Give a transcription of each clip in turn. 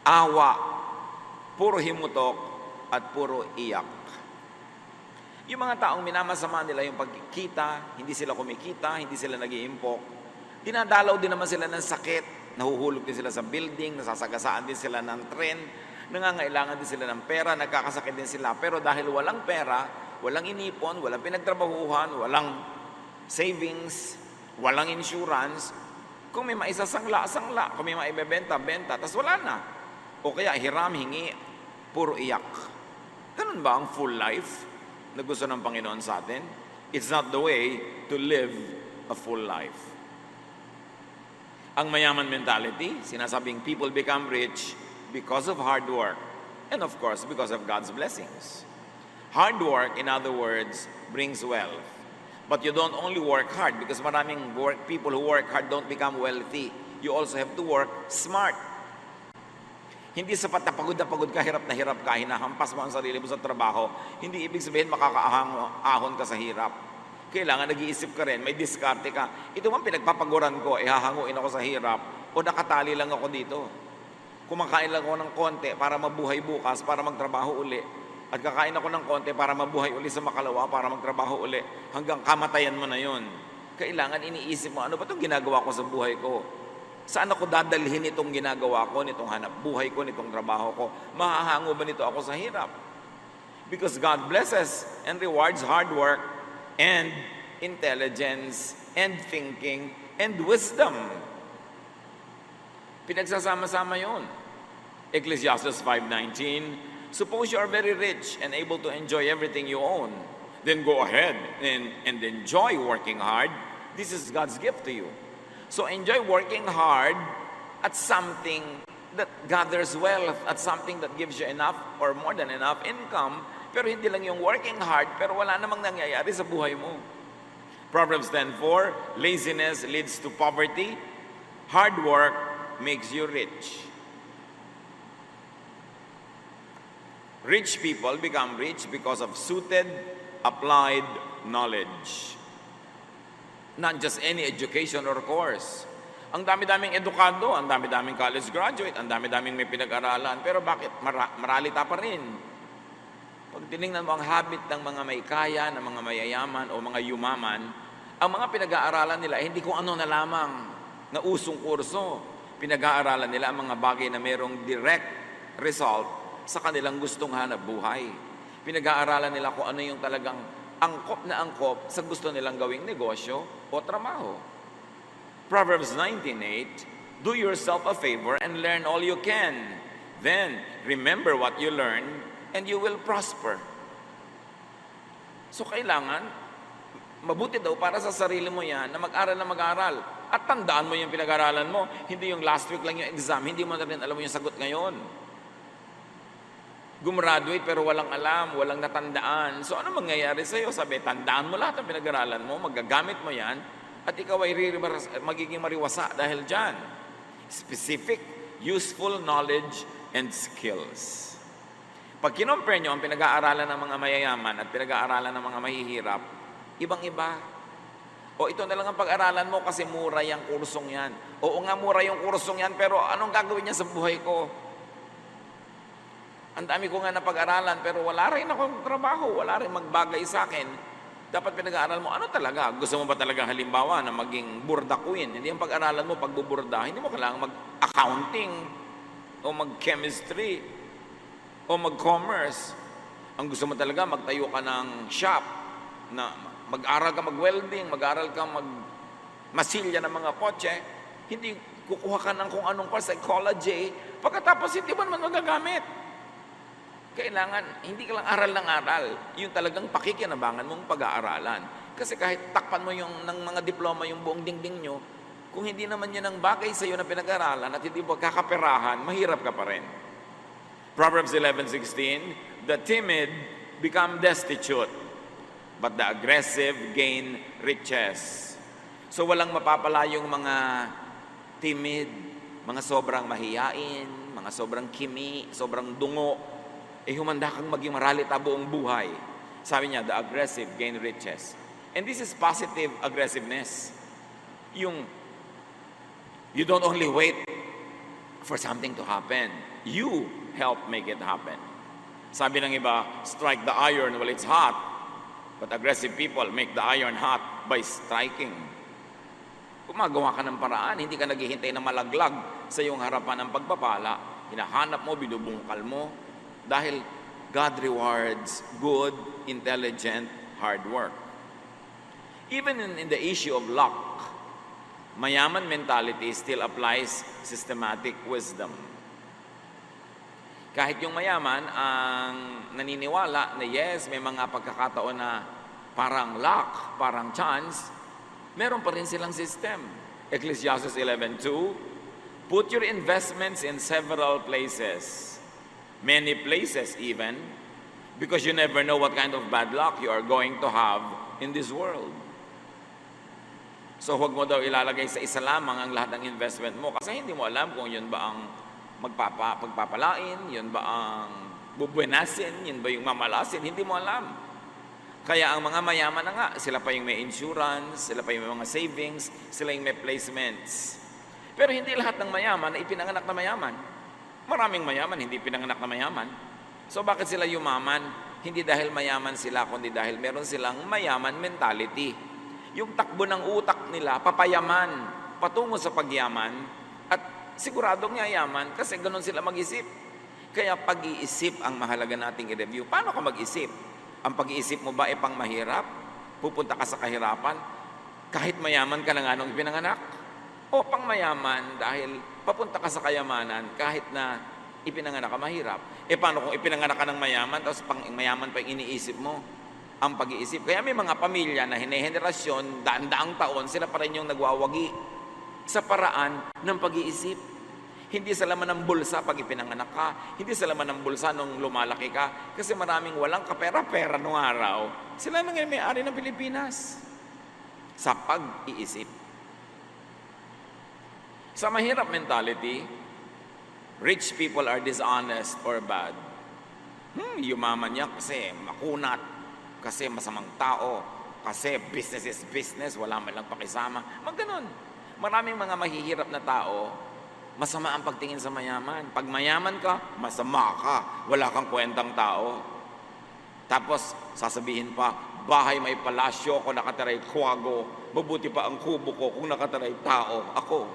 awa, puro himutok, at puro iyak. Yung mga taong minamasama nila yung pagkikita, hindi sila kumikita, hindi sila nag-iimpok, dinadalaw din naman sila ng sakit, nahuhulog din sila sa building, nasasagasaan din sila ng tren, nangangailangan din sila ng pera, nagkakasakit din sila. Pero dahil walang pera, walang inipon, walang pinagtrabahuhan, walang savings, walang insurance, kung may maisasangla, kung may maibebenta, benta, tas wala na. O kaya hiram, hingi, puro iyak. Ganun ba ang full life na gusto ng Panginoon sa atin? It's not the way to live a full life. Ang mayaman mentality, sinasabing people become rich because of hard work. And of course, because of God's blessings. Hard work, in other words, brings wealth. But you don't only work hard, because maraming people who work hard don't become wealthy. You also have to work smart. Hindi sapat na pagod ka, hirap na hirap ka, hinahampas mo ang sarili mo sa trabaho. Hindi ibig sabihin makakaahon ka sa hirap. Kailangan nag-iisip ka rin, may diskarte ka. Ito man pinagpapaguran ko, hahanguin ako sa hirap, o nakatali lang ako dito. Kumakain lang ako ng konti para mabuhay bukas, para magtrabaho uli. At kakain ako ng konti para mabuhay uli sa makalawa, para magtrabaho uli. Hanggang kamatayan mo na yon. Kailangan iniisip mo, ano ba itong ginagawa ko sa buhay ko? Saan ako dadalhin itong ginagawa ko, nitong hanap buhay ko, nitong trabaho ko? Mahahango ba nito ako sa hirap? Because God blesses and rewards hard work and intelligence and thinking and wisdom. Pinagsasama-sama yun. Ecclesiastes 5:19, suppose you are very rich and able to enjoy everything you own. Then go ahead and enjoy working hard. This is God's gift to you. So enjoy working hard at something that gathers wealth, at something that gives you enough or more than enough income, pero hindi lang yung working hard, pero wala namang nangyayari sa buhay mo. Proverbs 10:4, laziness leads to poverty, hard work makes you rich. Rich people become rich because of suited, applied knowledge. Not just any education or course. Ang dami-daming edukado, ang dami-daming college graduate, ang dami-daming may pinag-aralan, pero bakit maralita pa rin? Pag tinignan mo ang habit ng mga may kaya, ng mga mayayaman o mga yumaman, ang mga pinag-aaralan nila, hindi kung ano na lamang na usong kurso. Pinag-aaralan nila ang mga bagay na mayroong direct result sa kanilang gustong hanap buhay. Pinag-aaralan nila kung ano yung talagang angkop na angkop sa gusto nilang gawing negosyo o trabaho. Proverbs 19:8, do yourself a favor and learn all you can. Then, remember what you learn and you will prosper. So, kailangan, mabuti daw para sa sarili mo yan na mag-aral na mag-aral. At tandaan mo yung pinag-aralan mo. Hindi yung last week lang yung exam, hindi mo na rin alam mo yung sagot ngayon. Gumraduate pero walang alam, walang natandaan. So ano mangyayari sa iyo? Sabi, tandaan mo lahat ng pinag-aralan mo, magagamit mo yan, at ikaw ay magiging mariwasa dahil dyan. Specific, useful knowledge and skills. Pag kinompare nyo ang pinag-aaralan ng mga mayayaman at pinag-aaralan ng mga mahihirap, ibang-iba. O ito na lang ang pag-aralan mo kasi mura yung kursong yan. Oo nga, mura yung kursong yan, pero anong gagawin niya sa buhay ko? Ang dami ko nga na pag-aralan, pero wala rin akong trabaho, wala rin magbagay sa akin. Dapat pinag-aaral mo, ano talaga? Gusto mo ba talaga halimbawa na maging burda queen? Hindi yung pag-aralan mo, pagbuburda, hindi mo kailangan mag-accounting o mag-chemistry o mag-commerce. Ang gusto mo talaga, magtayo ka ng shop, na mag-aral ka mag-welding, mag-aral ka masilya ng mga kotse, hindi kukuha ka ng kung anong psychology, pagkatapos hindi mo naman magagamit. Kailangan, hindi ka lang aral ng aral, yung talagang pakikinabangan mong pag-aaralan. Kasi kahit takpan mo yung ng mga diploma, yung buong dingding nyo, kung hindi naman yun ang bagay sa iyo na pinag-aaralan at hindi mo kakaperahan, mahirap ka pa rin. Proverbs 11:16, the timid become destitute, but the aggressive gain riches. So walang mapapala yung mga timid, mga sobrang mahiyain, mga sobrang kimi, sobrang dungo, humanda kang maging maralita buong buhay. Sabi niya, the aggressive gain riches. And this is positive aggressiveness. Yung, you don't only wait for something to happen. you help make it happen. Sabi ng iba, strike the iron while it's hot. But aggressive people make the iron hot by striking. Gumagawa ka ng paraan, hindi ka naghihintay na malaglag sa iyong harapan ng pagpapala. Hinahanap mo, binubungkal mo. Dahil God rewards good, intelligent, hard work. Even in the issue of luck, mayaman mentality still applies systematic wisdom. Kahit yung mayaman ang naniniwala na yes, may mga pagkakataon na parang luck, parang chance, meron pa rin silang system. Ecclesiastes 11:2, put your investments in several places, many places even, because you never know what kind of bad luck you are going to have in this world. So huwag mo daw ilalagay sa isa lamang ang lahat ng investment mo kasi hindi mo alam kung yun ba ang pagpapalain, yun ba ang bubuenasin, yun ba yung mamalasin, hindi mo alam. Kaya ang mga mayaman na nga, sila pa yung may insurance, sila pa yung may mga savings, sila yung may placements. Pero hindi lahat ng mayaman na ipinanganak na mayaman. Maraming mayaman, hindi pinanganak na mayaman. So bakit sila yumaman? Hindi dahil mayaman sila, kundi dahil meron silang mayaman mentality. Yung takbo ng utak nila, papayaman, patungo sa pagyaman, at siguradong yayaman kasi ganun sila mag-isip. Kaya pag-iisip ang mahalaga nating i-review. Paano ka mag-isip? Ang pag-iisip mo ba ay pang mahirap? Pupunta ka sa kahirapan? Kahit mayaman ka na nga nung ipinanganak? O pang mayaman dahil papunta ka sa kayamanan kahit na ipinanganak ka mahirap? Paano kung ipinanganak ka ng mayaman tapos pang mayaman pa yung iniisip mo? Ang pag-iisip. Kaya may mga pamilya na hine-henerasyon, daan-daang taon, sila pa rin yung nagwawagi sa paraan ng pag-iisip. Hindi sa laman ng bulsa pag ipinanganak ka, hindi sa laman ng bulsa nung lumalaki ka, kasi maraming walang kapera-pera nung araw. Sila nang may-ari ng Pilipinas sa pag-iisip. Sa mahirap mentality, rich people are dishonest or bad. Yumaman niya kasi makunat, kasi masamang tao, kasi business is business, wala man lang pakisama. Magganon. Maraming mga mahihirap na tao, masama ang pagtingin sa mayaman. Pag mayaman ka, masama ka. Wala kang kwentang tao. Tapos, sasabihin pa, bahay may palasyo, kung nakataray kuwago, mabuti pa ang kubo ko kung nakataray tao, ako.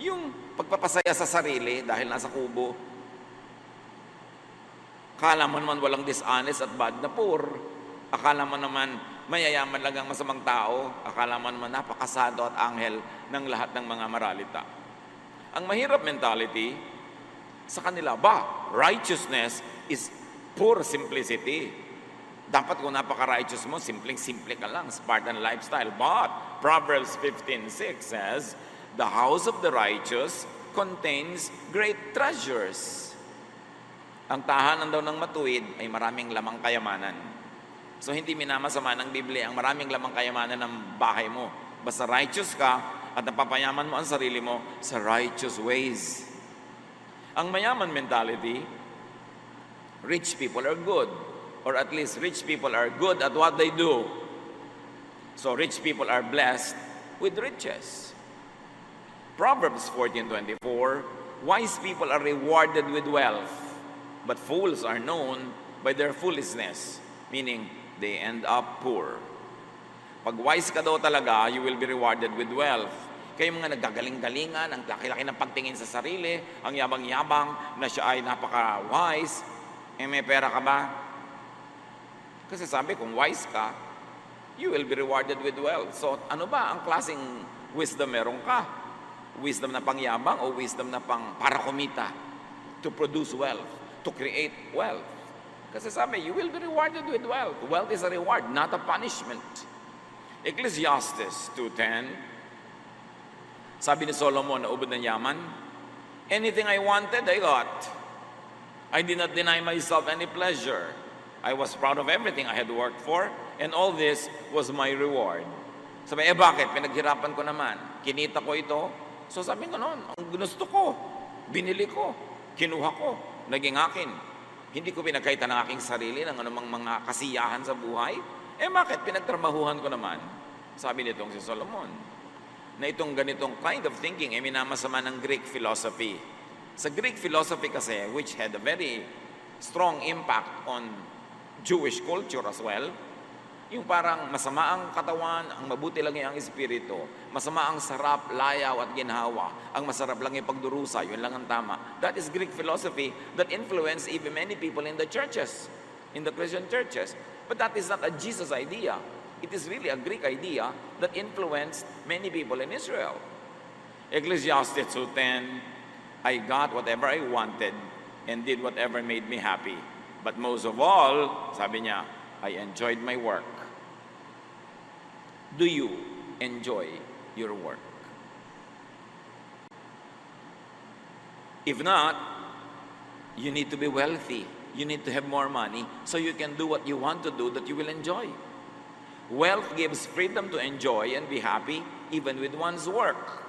Yung pagpapasaya sa sarili dahil nasa kubo, akala mo naman walang dishonest at bad na poor. Akala mo naman mayayaman lang ang masamang tao. Akala mo naman napakasado at anghel ng lahat ng mga maralita. Ang mahirap mentality, sa kanila ba, righteousness is pure simplicity. Dapat kung napaka-righteous mo, simpleng-simple ka lang, Spartan lifestyle. But Proverbs 15:6 says, the house of the righteous contains great treasures. Ang tahanan daw ng matuwid ay maraming lamang kayamanan. So hindi minamasama ng Biblia ang maraming lamang kayamanan ng bahay mo. Basta righteous ka at napapayaman mo ang sarili mo sa righteous ways. Ang mayaman mentality, rich people are good. Or at least rich people are good at what they do. So rich people are blessed with riches. Proverbs 14:24, wise people are rewarded with wealth, but fools are known by their foolishness, meaning they end up poor. Pag wise ka daw talaga, you will be rewarded with wealth. Kayo mga naggagaling-galingan, ang laki-laki ng pagtingin sa sarili, ang yabang-yabang na siya ay napaka-wise, may pera ka ba? Kasi sabi, kung wise ka, you will be rewarded with wealth. So ano ba ang klaseng wisdom meron ka? Wisdom na pangyabang o wisdom na pang para kumita? To produce wealth, to create wealth. Kasi sabi, you will be rewarded with wealth. Wealth is a reward, not a punishment. Ecclesiastes 2:10, sabi ni Solomon na ubod ng yaman, anything I wanted, I got. I did not deny myself any pleasure. I was proud of everything I had worked for, and all this was my reward. Sabi, bakit? Pinaghirapan ko naman. Kinita ko ito. So sabi ko noon, ang gusto ko, binili ko, kinuha ko, naging akin. Hindi ko pinagkaitan ng aking sarili ng anumang mga kasiyahan sa buhay. Bakit? Pinagtrabahuhan ko naman. Sabi nitong si Solomon, na itong ganitong kind of thinking ay minamasama ng Greek philosophy. Sa Greek philosophy kasi, which had a very strong impact on Jewish culture as well, yung parang masama ang katawan, ang mabuti lang yung espiritu, masama ang sarap, layaw at ginhawa, ang masarap lang yung pagdurusa, yun lang ang tama. That is Greek philosophy that influenced even many people in the churches, in the Christian churches. But that is not a Jesus idea. It is really a Greek idea that influenced many people in Israel. Ecclesiastes 2:10, I got whatever I wanted and did whatever made me happy. But most of all, sabi niya, I enjoyed my work. Do you enjoy your work? If not, you need to be wealthy. You need to have more money so you can do what you want to do that you will enjoy. Wealth gives freedom to enjoy and be happy even with one's work.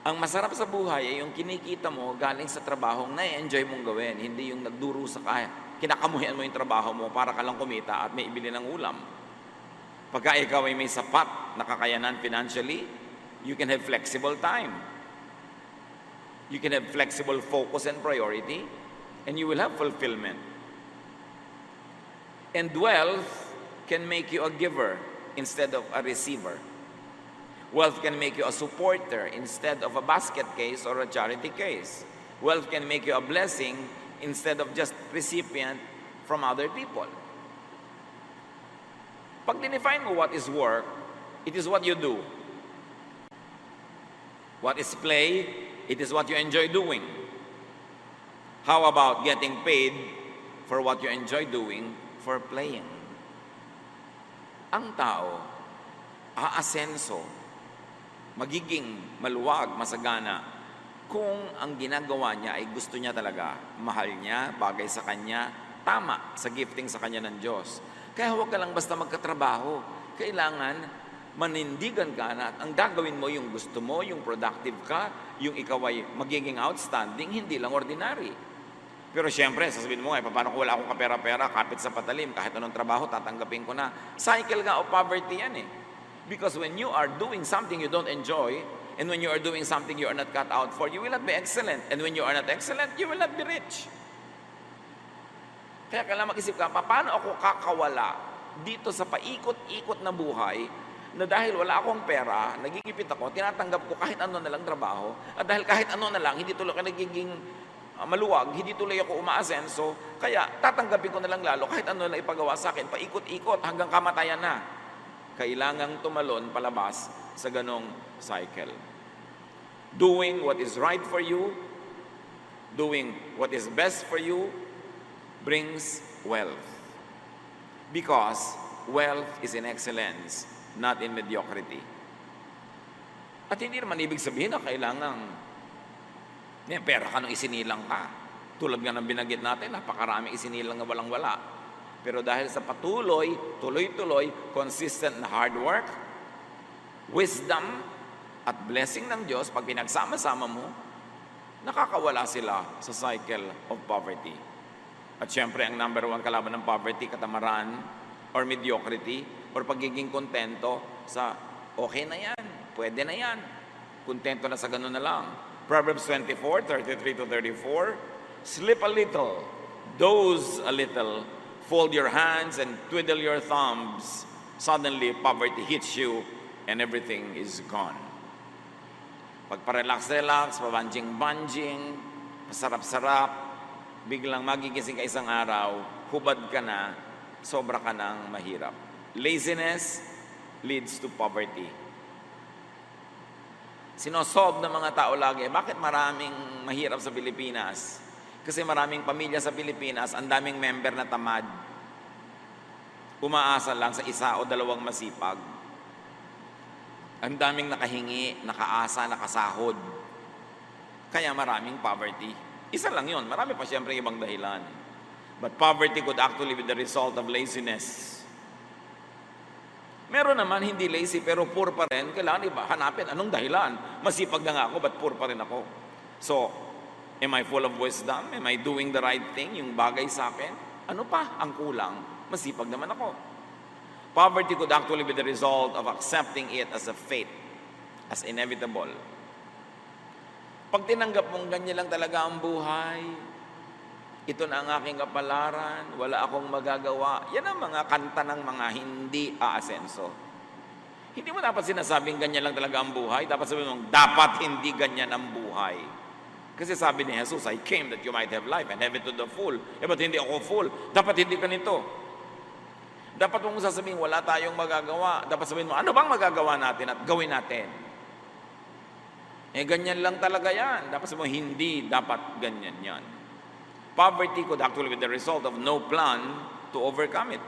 Ang masarap sa buhay ay yung kinikita mo galing sa trabahong na-enjoy mong gawin, hindi yung nagdurusa ka, kinakamuhian mo yung trabaho mo para ka lang kumita at may ibili ng ulam. Pagka ikaw ay may sapat na kakayanan financially, you can have flexible time. You can have flexible focus and priority, and you will have fulfillment. And wealth can make you a giver instead of a receiver. Wealth can make you a supporter instead of a basket case or a charity case. Wealth can make you a blessing instead of just recipient from other people. Pag dinefine mo what is work, it is what you do. What is play, it is what you enjoy doing. How about getting paid for what you enjoy doing for playing? Ang tao, aasenso, magiging maluwag, masagana, kung ang ginagawa niya ay gusto niya talaga, mahal niya, bagay sa kanya, tama sa gifting sa kanya ng Diyos. Kaya huwag ka lang basta magkatrabaho. Kailangan manindigan ka na at ang gagawin mo yung gusto mo, yung productive ka, yung ikaw ay magiging outstanding, hindi lang ordinary. Pero siyempre, sasabihin mo nga, paano kung wala akong kapera-pera, kapit sa patalim, kahit anong trabaho, tatanggapin ko na. Cycle nga of poverty yan eh. Because when you are doing something you don't enjoy, and when you are doing something you are not cut out for, you will not be excellent. And when you are not excellent, you will not be rich. Kaya kailangan mag-isip ka, paano ako kakawala dito sa paikot-ikot na buhay na dahil wala akong pera, nagigipit ako, tinatanggap ko kahit ano na lang trabaho, at dahil kahit ano na lang, hindi tuloy ka nagiging maluwag, hindi tuloy ako umaasenso, kaya tatanggapin ko na lang lalo kahit ano na lang ipagawa sa akin, paikot-ikot hanggang kamatayan na. Kailangang tumalon palabas sa ganong cycle. Doing what is right for you, doing what is best for you, brings wealth. Because wealth is in excellence, not in mediocrity. At hindi naman ibig sabihin na kailangang may pera ka nung isinilang ka. Tulad nga ng binanggit natin, napakaraming isinilang na walang-wala. Pero dahil sa patuloy, tuloy-tuloy, consistent na hard work, wisdom at blessing ng Diyos, pag pinagsama-sama mo, nakakawala sila sa cycle of poverty. At syempre, ang number one kalaban ng poverty, katamaran, or mediocrity, or pagiging kontento sa okay na yan, pwede na yan, kontento na sa ganun na lang. Proverbs 24:33-34, sleep a little, doze a little, fold your hands and twiddle your thumbs. Suddenly, poverty hits you and everything is gone. Pagparelax-relax, pabanjing-banjing, masarap-sarap, biglang magigising ka isang araw, hubad ka na, sobra ka ng mahirap. Laziness leads to poverty. Sinosolve ng mga tao lagi, bakit maraming mahirap sa Pilipinas? Kasi maraming pamilya sa Pilipinas, ang daming member na tamad. Umaasa lang sa isa o dalawang masipag. Ang daming nakahingi, nakaasa, nakasahod. Kaya maraming poverty. Isa lang yon, marami pa siyempre ibang dahilan. But poverty could actually be the result of laziness. Meron naman hindi lazy pero poor pa rin. Kailangan iba, hanapin anong dahilan. Masipag na nga ako, but poor pa rin ako. So, am I full of wisdom? Am I doing the right thing? Yung bagay sa akin? Ano pa ang kulang? Masipag naman ako. Poverty could actually be the result of accepting it as a fate, as inevitable. Pag tinanggap mong ganyan lang talaga ang buhay, ito na ang aking kapalaran, wala akong magagawa, yan ang mga kanta ng mga hindi aasenso. Hindi mo dapat sinasabing ganyan lang talaga ang buhay, dapat sabihin mong, dapat hindi ganyan ang buhay. Kasi sabi ni Jesus, I came that you might have life and have it to the full. Ba't hindi ako full? Dapat hindi ganito. Dapat mong sasabihin, wala tayong magagawa. Dapat sabihin mo, ano bang magagawa natin at gawin natin? Ganyan lang talaga yan. Dapat sabihin mo, hindi dapat ganyan yan. Poverty could actually be the result of no plan to overcome it.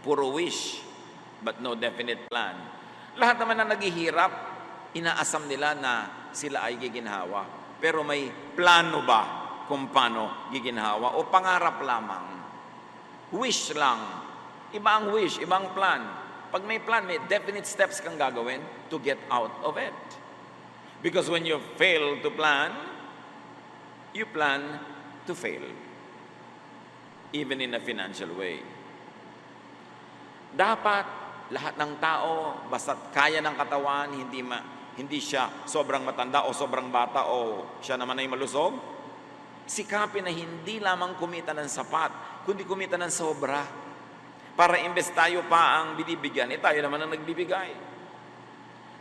Puro wish, but no definite plan. Lahat naman na naghihirap, inaasam nila na sila ay giginhawa. Pero may plano ba kung paano giginhawa? O pangarap lamang? Wish lang. Iba ang wish, ibang plan. Pag may plan, may definite steps kang gagawin to get out of it. Because when you fail to plan, you plan to fail. Even in a financial way. Dapat lahat ng tao, basta kaya ng katawan, hindi siya sobrang matanda o sobrang bata o siya naman ay malusog, sikapin na hindi lamang kumita ng sapat, kundi kumita ng sobra. Para imbes tayo pa ang binibigyan, tayo naman ang nagbibigay.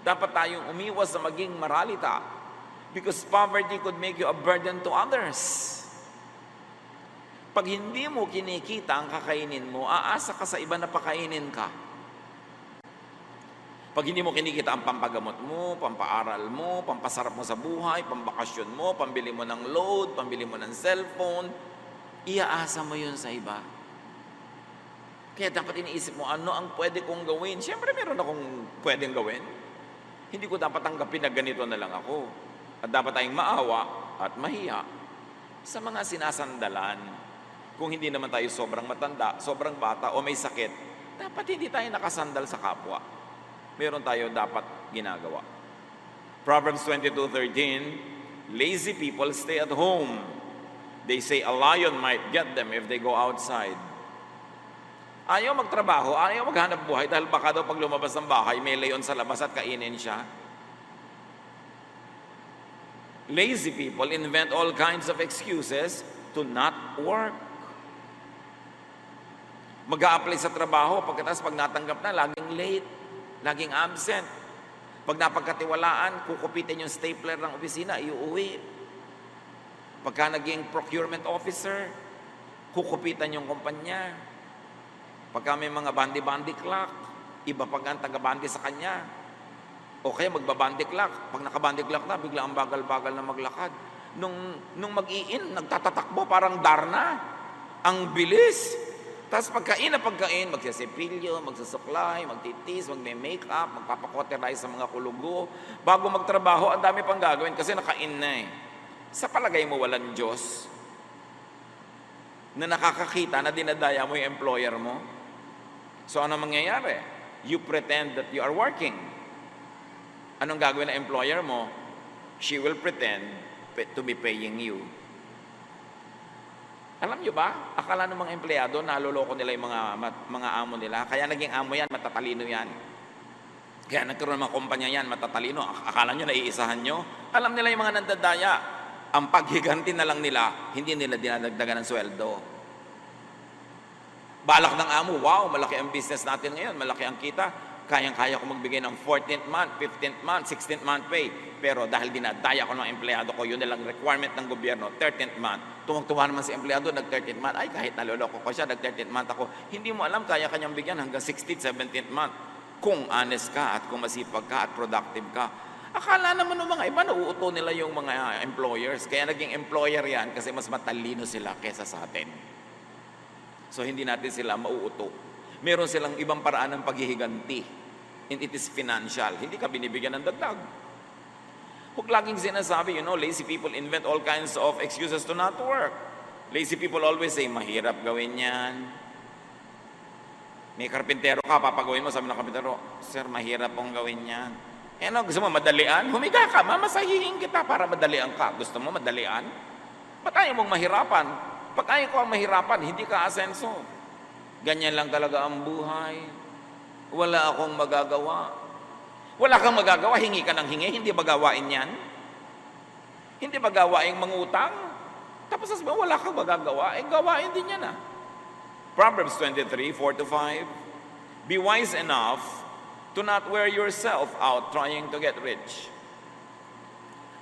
Dapat tayong umiwas sa maging maralita because poverty could make you a burden to others. Pag hindi mo kinikita ang kakainin mo, aasa ka sa iba na pakainin ka. Pag hindi mo kinikita ang pampagamot mo, pampaaral mo, pampasarap mo sa buhay, pambakasyon mo, pambili mo ng load, pambili mo ng cellphone, iaasa mo yun sa iba. Kaya dapat iniisip mo, ano ang pwede kong gawin? Siyempre meron akong pwedeng gawin. Hindi ko dapat tanggapin na ganito na lang ako. At dapat tayong maawa at mahiya sa mga sinasandalan. Kung hindi naman tayo sobrang matanda, sobrang bata o may sakit, dapat hindi tayo nakasandal sa kapwa. Meron tayo dapat ginagawa. Proverbs 22:13, lazy people stay at home. They say a lion might get them if they go outside. Ayaw magtrabaho, ayaw maghanap buhay dahil baka daw pag lumabas ng bahay, may leon sa labas at kainin siya. Lazy people invent all kinds of excuses to not work. Mag-a-apply sa trabaho, pagkatapos pag natanggap na, laging late, laging absent. Pag napagkatiwalaan, kukupitin yung stapler ng opisina, iuwi. Pagka naging procurement officer, kukupitan yung kumpanya. Pagka may mga bandi-bandi clock, iba pag ang taga-bandi sa kanya. O kaya magbabandi clock. Pag nakabandi clock na, bigla ang bagal-bagal na maglakad. Nung mag-i-in, nagtatatakbo parang Darna. Ang bilis. Tapos pagkain na pagkain, magsasipilyo, magsusuklay, magtitis, magme-makeup, magpapakoterize sa mga kulugo. Bago magtrabaho, ang dami pang gagawin kasi nakain na eh. Sa palagay mo, walang Diyos na nakakakita na dinadaya mo yung employer mo. So ano mangyayari? You pretend that you are working. Anong gagawin ng employer mo? She will pretend to be paying you. Alam nyo ba? Akala ng mga empleyado, naloloko nila yung mga amo nila. Kaya naging amo yan, matatalino yan. Kaya nagkaroon ng mga kumpanya yan, matatalino. Akala nyo, naiisahan nyo. Alam nila yung mga nandadaya. Ang paghiganti na lang nila, hindi nila dinadagdagan ng sweldo. Balak ng amo, wow, malaki ang business natin ngayon, malaki ang kita. Kayang-kaya ko magbigay ng 14th month, 15th month, 16th month pay. Pero dahil dinadaya ko ng empleyado ko, yun nilang requirement ng gobyerno, 13th month. Tuwang-tuwa naman si empleyado, nag-13th month. Ay, kahit naloloko ko siya, nag-13th month ako. Hindi mo alam, kaya kanyang bigyan hanggang 16th, 17th month. Kung honest ka at kung masipag ka at productive ka. Akala naman ng mga iba, nauuto nila yung mga employers. Kaya naging employer yan kasi mas matalino sila kesa sa atin. So hindi natin sila mauuto. Meron silang ibang paraan ng paghihiganti. And it is financial. Hindi ka binibigyan ng dagdag. Huwag laging sinasabi, lazy people invent all kinds of excuses to not work. Lazy people always say, mahirap gawin yan. May karpintero ka, papagawin mo, sabi ng karpintero, sir, mahirap pong gawin yan. Gusto mo madalian? Humiga ka, mamasahihin kita para madalian ka. Gusto mo madalian? Ba't ayaw mong mahirapan? Pag ayaw ko ang mahirapan, hindi ka asenso. Ganyan lang talaga ang buhay. Wala akong magagawa. Wala kang magagawa, hingi ka ng hingi, hindi ba gawain yan? Hindi ba gawaing mangutang? Tapos sabi mo, wala kang magagawa, gawain din yan ah. Proverbs 23, 4-5. Be wise enough to not wear yourself out trying to get rich.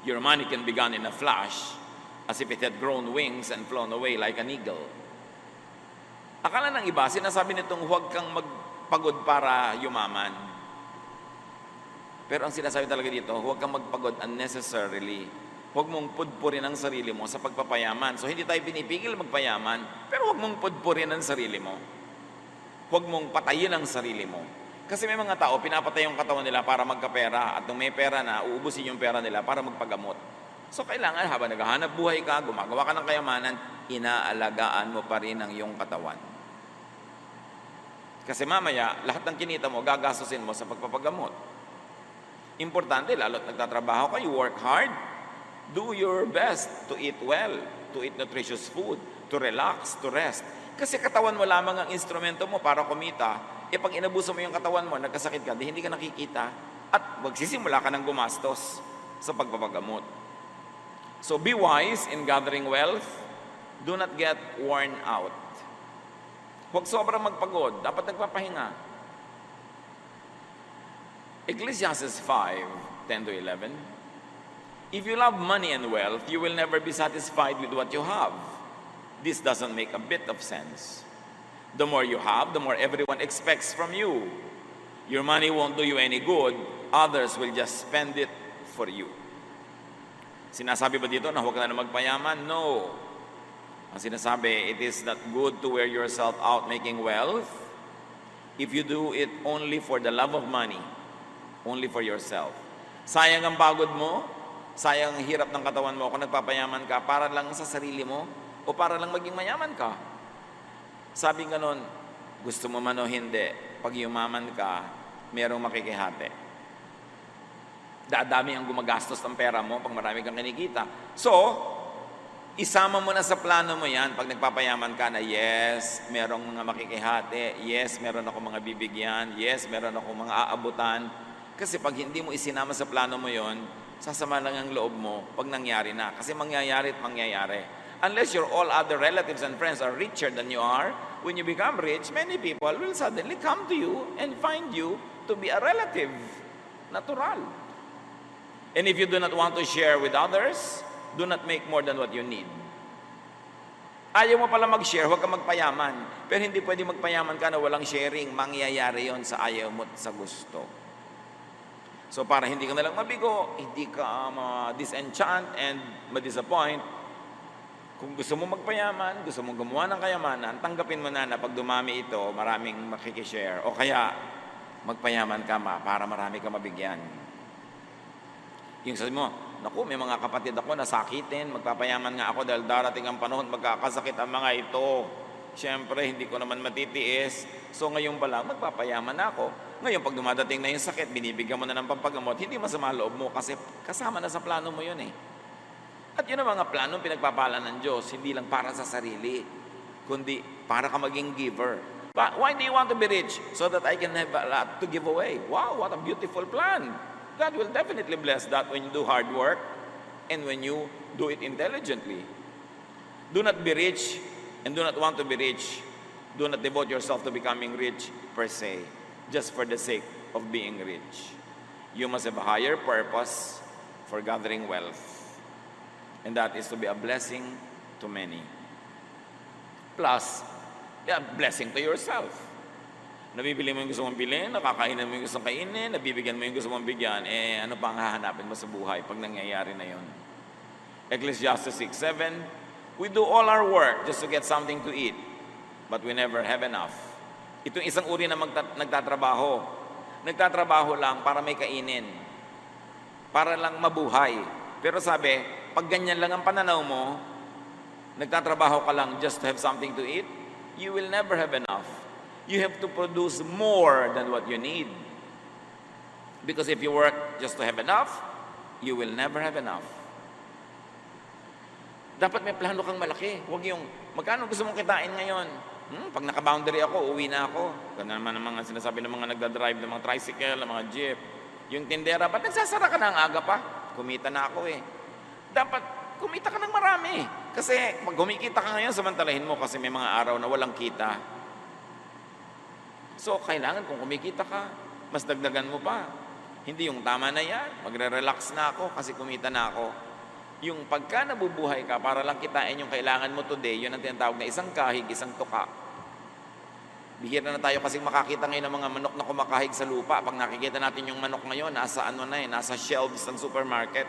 Your money can be gone in a flash, as if it had grown wings and flown away like an eagle. Akala ng iba, sinasabi nitong huwag kang magpagod para yumaman. Pero ang sinasabi talaga dito, huwag kang magpagod unnecessarily. Huwag mong pudpurin ang sarili mo sa pagpapayaman. So hindi tayo pinipigil magpayaman, pero huwag mong pudpurin ang sarili mo. Huwag mong patayin ang sarili mo. Kasi may mga tao, pinapatay yung katawan nila para magkapera, at nung may pera na, uubusin yung pera nila para magpagamot. So kailangan, habang naghahanap buhay ka, gumagawa ka ng kayamanan, inaalagaan mo pa rin ang iyong katawan. Kasi mamaya, lahat ng kinita mo, gagastusin mo sa pagpapagamot. Importante, lalo't nagtatrabaho ka, you work hard, do your best to eat well, to eat nutritious food, to relax, to rest. Kasi katawan mo lamang ang instrumento mo para kumita. Pag inabuso mo yung katawan mo, nagkasakit ka, di hindi ka nakikita, at magsisimula ka ng gumastos sa pagpapagamot. So be wise in gathering wealth. Do not get worn out. Huwag sobrang magpagod. Dapat nagpapahinga. Ecclesiastes 5, 10-11. If you love money and wealth, you will never be satisfied with what you have. This doesn't make a bit of sense. The more you have, the more everyone expects from you. Your money won't do you any good. Others will just spend it for you. Sinasabi ba dito na huwag ka na magpayaman? No. Ang sinasabi, it is not good to wear yourself out making wealth if you do it only for the love of money, only for yourself. Sayang ang pagod mo, sayang ang hirap ng katawan mo kung nagpapayaman ka para lang sa sarili mo o para lang maging mayaman ka. Sabi nga nun, gusto mo man o hindi, pag yumaman ka, merong makikihati. Dadami ang gumagastos ng pera mo pag marami kang kinikita. So, isama mo na sa plano mo yan pag nagpapayaman ka na, yes, merong mga makikihati, yes, meron ako mga bibigyan, yes, meron ako mga aabutan. Kasi pag hindi mo isinama sa plano mo yon, sasama lang ang loob mo pag nangyari na. Kasi mangyayari at mangyayari. Unless your all other relatives and friends are richer than you are, when you become rich, many people will suddenly come to you and find you to be a relative. Natural. And if you do not want to share with others, do not make more than what you need. Ayaw mo pala mag-share, huwag ka magpayaman. Pero hindi pwede magpayaman ka na walang sharing. Mangyayari yon sa ayaw mo at sa gusto. So para hindi ka nalang mabigo, hindi ka ma-disenchant and ma-disappoint, kung gusto mo magpayaman, gusto mo gumawa ng kayamanan, tanggapin mo na pag dumami ito, maraming makikishare. O kaya, magpayaman ka para marami ka mabigyan. Yung sabi mo, naku, may mga kapatid ako nasakitin, magpapayaman nga ako dahil darating ang panahon, magkakasakit ang mga ito. Siyempre, hindi ko naman matitiis. So ngayon pa lang, magpapayaman ako. Ngayon, pag dumadating na yung sakit, binibigyan mo na ng pampagamot, hindi masama loob mo kasi kasama na sa plano mo yun eh. At yun ang mga planong pinagpapala ng Diyos, hindi lang para sa sarili, kundi para ka maging giver. But why do you want to be rich? So that I can have a lot to give away. Wow, what a beautiful plan. God will definitely bless that when you do hard work and when you do it intelligently. Do not be rich and do not want to be rich. Do not devote yourself to becoming rich per se, just for the sake of being rich. You must have a higher purpose for gathering wealth. And that is to be a blessing to many. Plus, a blessing to yourself. Nabibili mo yung gusto mong bilhin, nakakainan mo yung gusto mong kainin, nabibigyan mo yung gusto mong bigyan, ano pa ang hahanapin mo sa buhay pag nangyayari na yun? Ecclesiastes 6:7, we do all our work just to get something to eat, but we never have enough. Itong isang uri na nagtatrabaho. Nagtatrabaho lang para may kainin. Para lang mabuhay. Pero sabi, pag ganyan lang ang pananaw mo, nagtatrabaho ka lang just to have something to eat, you will never have enough. You have to produce more than what you need. Because if you work just to have enough, you will never have enough. Dapat may plano kang malaki. Huwag yung, magkano gusto mong kitain ngayon? Pag naka-boundary ako, uwi na ako. Ganun naman ang mga sinasabi ng mga nagdadrive ng mga tricycle, ng mga jeep. Yung tindera, ba't nagsasara ka na ang aga pa? Kumita na ako eh. dapat kumita ka ng marami. Kasi pag kumikita ka ngayon, samantalahin mo kasi may mga araw na walang kita. So, kailangan kung kumikita ka, mas dagdagan mo pa. Hindi yung tama na yan, magre-relax na ako kasi kumita na ako. Yung pagka nabubuhay ka para lang kitain yung kailangan mo today, yun ang tinatawag na isang kahig, isang tuka. Bihira na tayo kasi makakita ngayon ng mga manok na kumakahig sa lupa. Pag nakikita natin yung manok ngayon, nasa nasa shelves ng supermarket.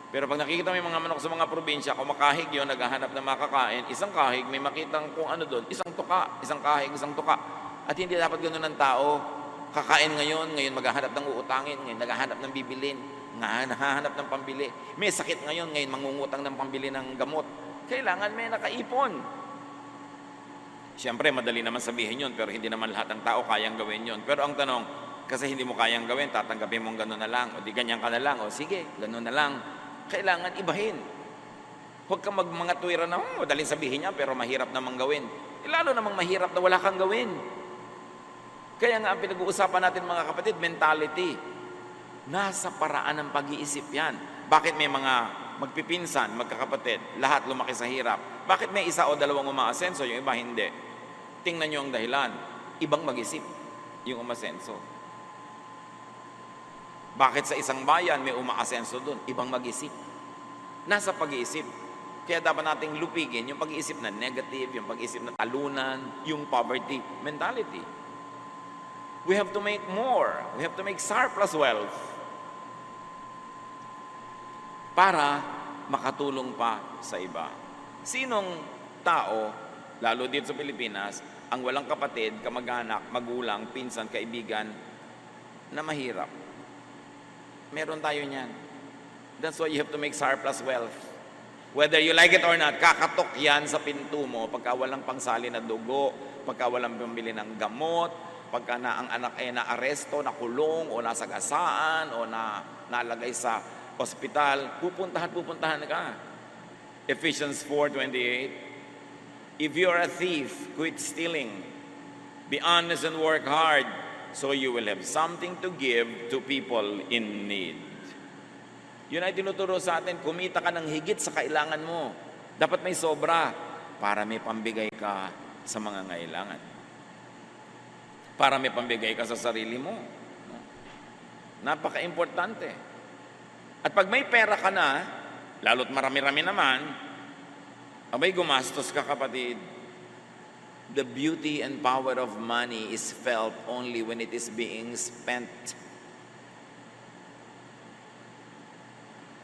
Pero pag nakikita mo yung mga manok sa mga probinsya, kumakahig yun, naghahanap ng makakain, isang kahig, may makitang kung ano doon, isang tuka, isang kahig, isang tuka. At hindi dapat ganoon ng tao. Kakain ngayon maghahanap ng uutangin, ngayon naghahanap ng bibilin, nahahanap ng pambili. May sakit ngayon mangungutang ng pambili ng gamot. Kailangan may nakaipon. Siyempre, madali naman sabihin yun, pero hindi naman lahat ng tao kayang gawin yun. Pero ang tanong, kasi hindi mo kayang gawin, tatanggapin mong gano'n na lang, o di ganyan ka na lang, o sige, gano'n na lang. Kailangan ibahin. Huwag kang mga tuwira na, madaling sabihin niya, pero mahirap namang gawin. Lalo namang mahirap na wala kang gawin. Kaya nga ang pinag-uusapan natin mga kapatid, mentality. Nasa paraan ng pag-iisip yan. Bakit may mga magpipinsan, magkakapatid, lahat lumaki sa hirap? Bakit may isa o dalawang umaasenso, yung iba hindi? Tingnan nyo ang dahilan. Ibang mag-isip yung umasenso. Bakit sa isang bayan may umaasenso doon? Ibang mag-isip. Nasa pag-iisip. Kaya dapat nating lupigin yung pag-iisip na negative, yung pag-iisip na talunan, yung poverty mentality. We have to make more. We have to make surplus wealth para makatulong pa sa iba. Sinong tao, lalo dito sa Pilipinas, ang walang kapatid, kamag-anak, magulang, pinsan, kaibigan, na mahirap? Meron tayo niyan. That's why you have to make surplus wealth. Whether you like it or not, kakatok yan sa pinto mo pagka walang pangsali na dugo, pagka walang pambili ng gamot, pagka na ang anak ay na-aresto, nakulong, o nasagasaan, o nalagay sa ospital, pupuntahan ka. Ephesians 4:28, if you are a thief, quit stealing. Be honest and work hard, so you will have something to give to people in need. Yun ay tinuturo sa atin, kumita ka ng higit sa kailangan mo. Dapat may sobra para may pambigay ka sa mga ngailangan. Para may pambigay ka sa sarili mo. Napaka-importante. At pag may pera ka na, lalo't marami-rami naman, abay gumastos ka kapatid. The beauty and power of money is felt only when it is being spent.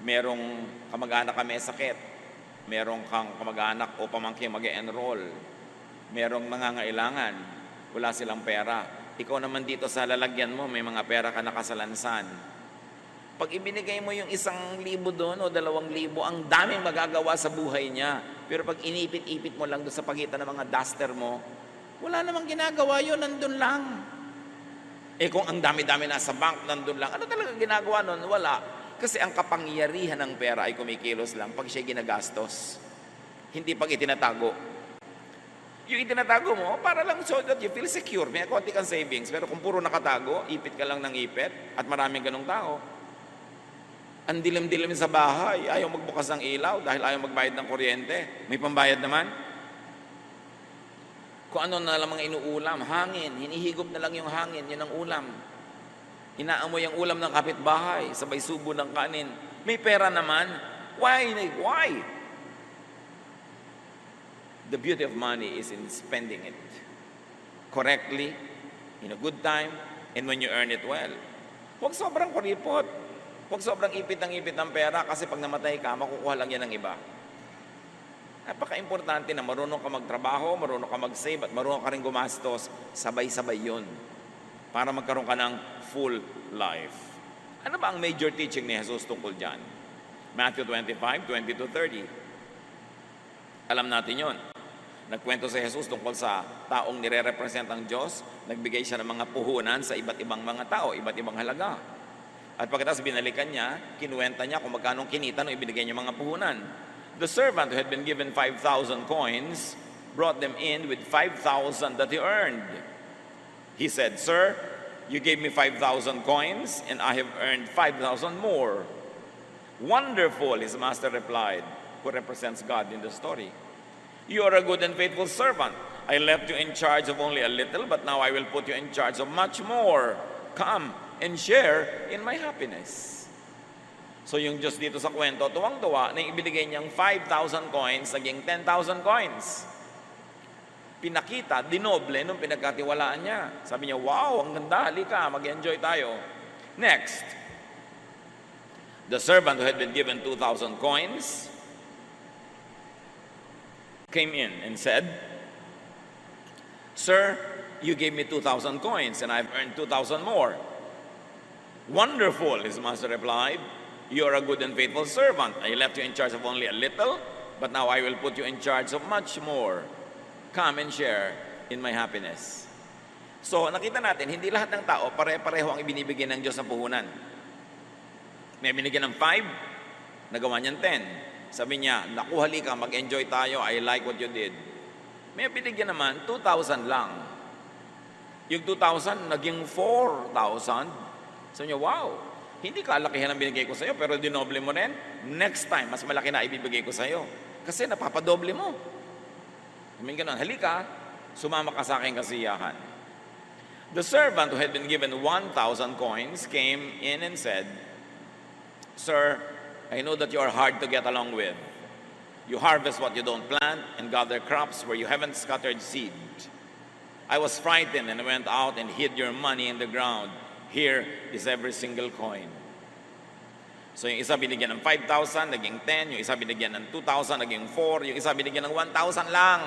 Merong kamag-anak ka may sakit. Merong kang kamag-anak o pamangkin mag-enroll. Merong nangangailangan. Wala silang pera. Ikaw naman dito sa lalagyan mo, may mga pera ka nakasalansan. Pag ibinigay mo yung 1,000 doon o 2,000, ang daming magagawa sa buhay niya. Pero pag inipit-ipit mo lang doon sa pagitan ng mga duster mo, wala namang ginagawa yun, nandun lang. Kung ang dami-dami nasa bank, nandun lang, ano talaga ginagawa nun? Wala. Kasi ang kapangyarihan ng pera ay kumikilos lang pag siya ginagastos. Hindi pag itinatago. Yung itinatago mo, para lang so that you feel secure. May konti kang savings. Pero kung puro nakatago, ipit ka lang ng ipit, at maraming ganong tao. Ang dilim-dilim sa bahay, ayaw magbukas ng ilaw dahil ayaw magbayad ng kuryente. May pambayad naman. Kung ano na lang mga inuulam, hangin, hinihigop na lang yung hangin, yun ang ulam. Inaamoy ang ulam ng kapitbahay, sabay subo ng kanin. May pera naman. Why? The beauty of money is in spending it correctly, in a good time, and when you earn it well. Huwag sobrang kuripot. Huwag sobrang ipit ng pera kasi pag namatay ka, makukuha lang yan ng iba. Napaka-importante na marunong ka magtrabaho, marunong ka mag-save, at marunong ka rin gumastos. Sabay-sabay yun para magkaroon ka ng full life. Ano ba ang major teaching ni Jesus tungkol dyan? Matthew 25:20-30. Alam natin yon. Nagkwento si Jesus tungkol sa taong nire-represent ang Diyos. Nagbigay siya ng mga puhunan sa iba't ibang mga tao, iba't ibang halaga. At pagkatapos binalikan niya, kinuwenta niya kung magkano kinita nung ibinigay niya mga puhunan. The servant who had been given 5,000 coins brought them in with 5,000 that he earned. He said, "Sir, you gave me 5,000 coins and I have earned 5,000 more. Wonderful, his master replied, who represents God in the story. You are a good and faithful servant. I left you in charge of only a little, but now I will put you in charge of much more. Come and share in my happiness. So yung Diyos dito sa kwento, tuwang-tuwa na ibinigay niyang 5,000 coins, naging 10,000 coins. Pinakita, dinoble nung pinagkatiwalaan niya. Sabi niya, wow, ang ganda, halika, mag-enjoy tayo. Next, the servant who had been given 2,000 coins came in and said, Sir, you gave me 2,000 coins and I've earned 2,000 more. Wonderful, his master replied. You are a good and faithful servant. I left you in charge of only a little, but now I will put you in charge of much more. Come and share in my happiness. So, nakita natin, hindi lahat ng tao pare-pareho ang ibinibigay ng Diyos sa puhunan. May binigyan ng 5, nagawa niyan 10. Sabi niya, naku, halika, mag-enjoy tayo, I like what you did. May binigyan naman, 2,000 lang. Yung 2,000, naging 4,000. Sabi niya, wow, hindi kalakihan ang binigay ko sa'yo, pero dinoble mo rin. Next time, mas malaki na ibibigay ko sa'yo. Kasi napapadoble mo. Sabi ganun, halika, sumama ka sa aking kasiyahan. The servant who had been given 1,000 coins came in and said, Sir, I know that you are hard to get along with. You harvest what you don't plant and gather crops where you haven't scattered seed. I was frightened and went out and hid your money in the ground. Here is every single coin. So yung isa binigyan ng 5,000, naging 10. Yung isa binigyan ng 2,000, naging 4. Yung isa binigyan ng 1,000 lang.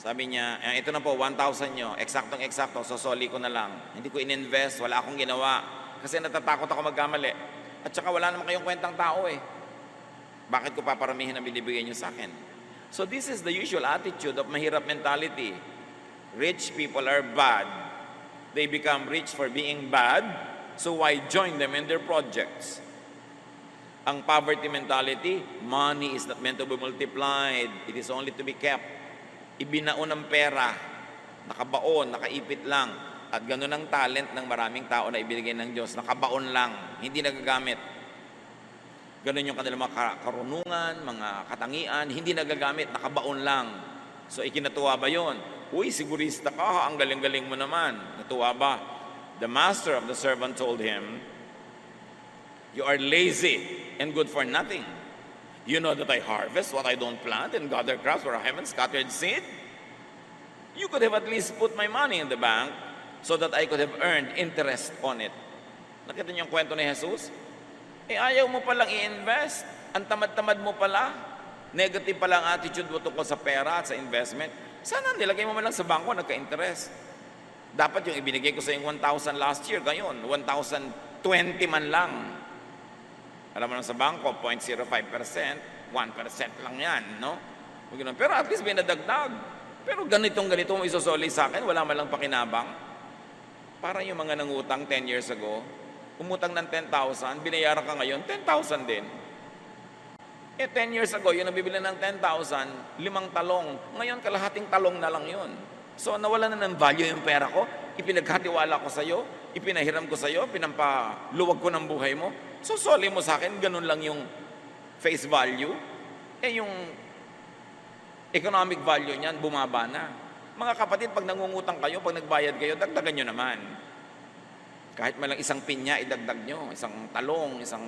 Sabi niya, ito na po, 1,000 nyo. Eksaktong-eksakto, sosoli ko na lang. Hindi ko in-invest, wala akong ginawa. Kasi natatakot ako magkamali. At saka wala naman kayong kwentang tao eh. Bakit ko paparamihin ang binibigay niyo sa akin? So this is the usual attitude of mahirap mentality. Rich people are bad. They become rich for being bad, so why join them in their projects? Ang poverty mentality, money is not meant to be multiplied. It is only to be kept. Ibinaon ng pera, nakabaon, nakaipit lang. At ganun ang talent ng maraming tao na ibinigay ng Diyos, nakabaon lang, hindi nagagamit. Ganun yung kanilang mga karunungan, mga katangian, hindi nagagamit, nakabaon lang. So ikinatuwa ba yun? Uy, sigurista ka, ang galing-galing mo naman. Natuwa ba? The master of the servant told him, You are lazy and good for nothing. You know that I harvest what I don't plant and gather crops where I haven't scattered seed? You could have at least put my money in the bank so that I could have earned interest on it. Nakita niyo yung kwento ni Jesus? Ayaw mo palang i-invest. Ang tamad-tamad mo pala. Negative pala ang attitude mo tungkol sa pera at sa investment. Sana nilagay mo man lang sa bangko, nagka-interest. Dapat yung ibinigay ko sa yung 1,000 last year, ngayon, 1,020 man lang. Alam mo lang sa bangko, 0.05%, 1% lang yan, no? Pero at least may nadagdag. Pero ganito mo isosoli sa akin, wala man lang pakinabang. Parang yung mga nangutang 10 years ago, umutang ng 10,000, binayaran ka ngayon, 10,000 din. 10 years ago, yung nabibili ng 10,000, 5 talong. Ngayon, kalahating talong na lang yun. So, nawala na ng value yung pera ko, ipinagkatiwala ko sa'yo, ipinahiram ko sa'yo, pinampaluwag ko ng buhay mo. So, soli mo sa akin, ganun lang yung face value. Yung economic value niyan, bumaba na. Mga kapatid, pag nangungutang kayo, pag nagbayad kayo, dagdagan nyo naman. Kahit malang isang pinya, idagdag nyo. Isang talong, isang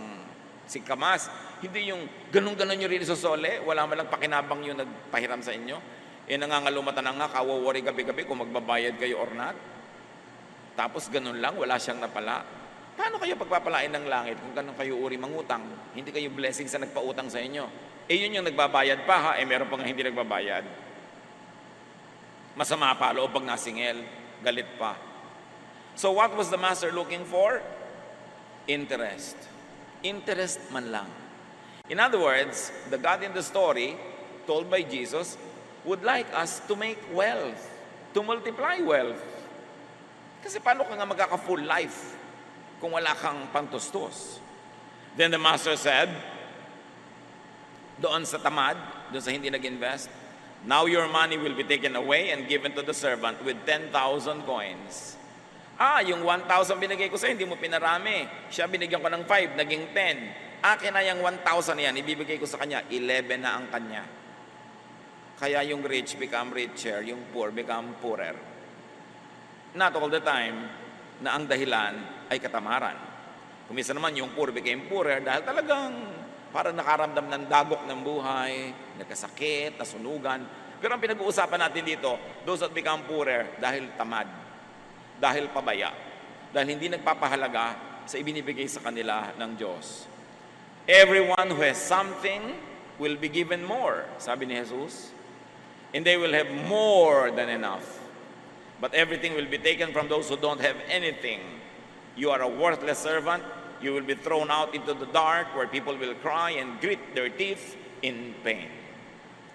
sikamas. Hindi yung ganun-ganun nyo rin isosole. Wala malang pakinabang yung nagpahiram sa inyo. Nangangalumata na nga, kawawari gabi-gabi kung magbabayad kayo or not. Tapos ganun lang, wala siyang napala. Paano kayo pagpapalain ng langit kung ganun kayo uri mangutang? Hindi kayo blessing sa nagpautang sa inyo. Yun yung nagbabayad pa ha, meron pa nga hindi nagbabayad. Masama pa, loob pag nasingil, galit pa. So what was the master looking for? Interest. Interest man lang. In other words, the God in the story, told by Jesus, would like us to make wealth, to multiply wealth. Kasi paano ka nga magkaka-full life kung wala kang pantustos? Then the master said, doon sa tamad, doon sa hindi nag-invest, now your money will be taken away and given to the servant with 10,000 coins. Yung 1,000 binigay ko sa'yo, hindi mo pinarami. Siya binigyan ko ng 5, naging 10. Akin na yung 1,000 yan, ibibigay ko sa kanya, 11 na ang kanya. Kaya yung rich become richer, yung poor become poorer. Not all the time na ang dahilan ay katamaran. Kumisa naman yung poor became poorer dahil talagang parang nakaramdam ng dagok ng buhay, nagkasakit, nasunugan. Pero ang pinag-uusapan natin dito, those that become poorer dahil tamad, dahil pabaya, dahil hindi nagpapahalaga sa ibinibigay sa kanila ng Diyos. Everyone who has something will be given more, sabi ni Jesus. And they will have more than enough. But everything will be taken from those who don't have anything. You are a worthless servant. You will be thrown out into the dark where people will cry and grit their teeth in pain.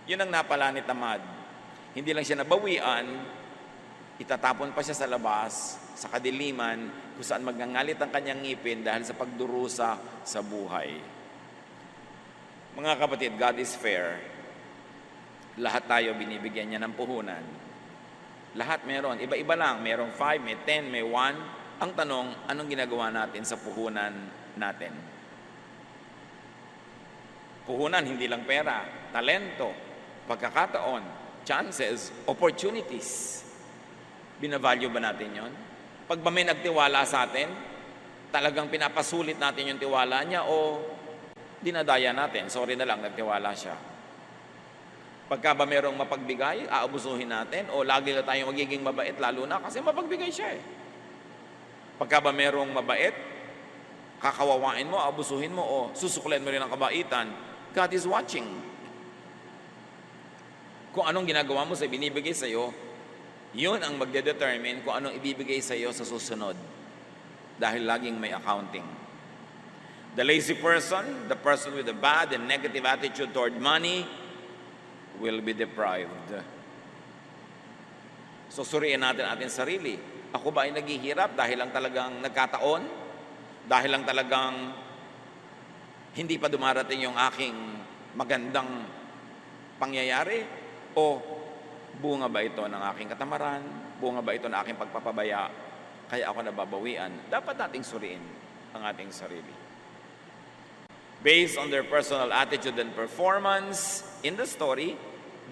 Yun ang napala ni tamad. Hindi lang siya nabawian, itatapon pa siya sa labas, sa kadiliman, kung saan magngangalit ang kanyang ngipin dahil sa pagdurusa sa buhay. Mga kapatid, God is fair. Lahat tayo binibigyan niya ng puhunan. Lahat meron. Iba-iba lang. Merong 5, may 10, may 1. Ang tanong, anong ginagawa natin sa puhunan natin? Puhunan, hindi lang pera. Talento, pagkakataon, chances, opportunities. Binavalue ba natin yon? Pag ba may nagtiwala sa atin, talagang pinapasulit natin yung tiwala niya o dinadaya natin? Sorry na lang, nagtiwala siya. Pagka ba merong mapagbigay, aabusuhin natin o lagi na tayong magiging mabait, lalo na kasi mapagbigay siya eh. Pagka ba merong mabait, kakawawain mo, aabusuhin mo o susuklain mo rin ang kabaitan, God is watching. Kung anong ginagawa mo sa binibigay sa iyo, yun ang magdedetermine kung anong ibibigay sa iyo sa susunod. Dahil laging may accounting. The lazy person, the person with a bad and negative attitude toward money, will be deprived. So suriin natin ating sarili. Ako ba ay naghihirap dahil lang talagang nagkataon? Dahil lang talagang hindi pa dumarating yung aking magandang pangyayari? O bunga ba ito ng aking katamaran? Bunga ba ito ng aking pagpapabaya? Kaya ako nababawian. Dapat nating suriin ang ating sarili. Based on their personal attitude and performance, in the story,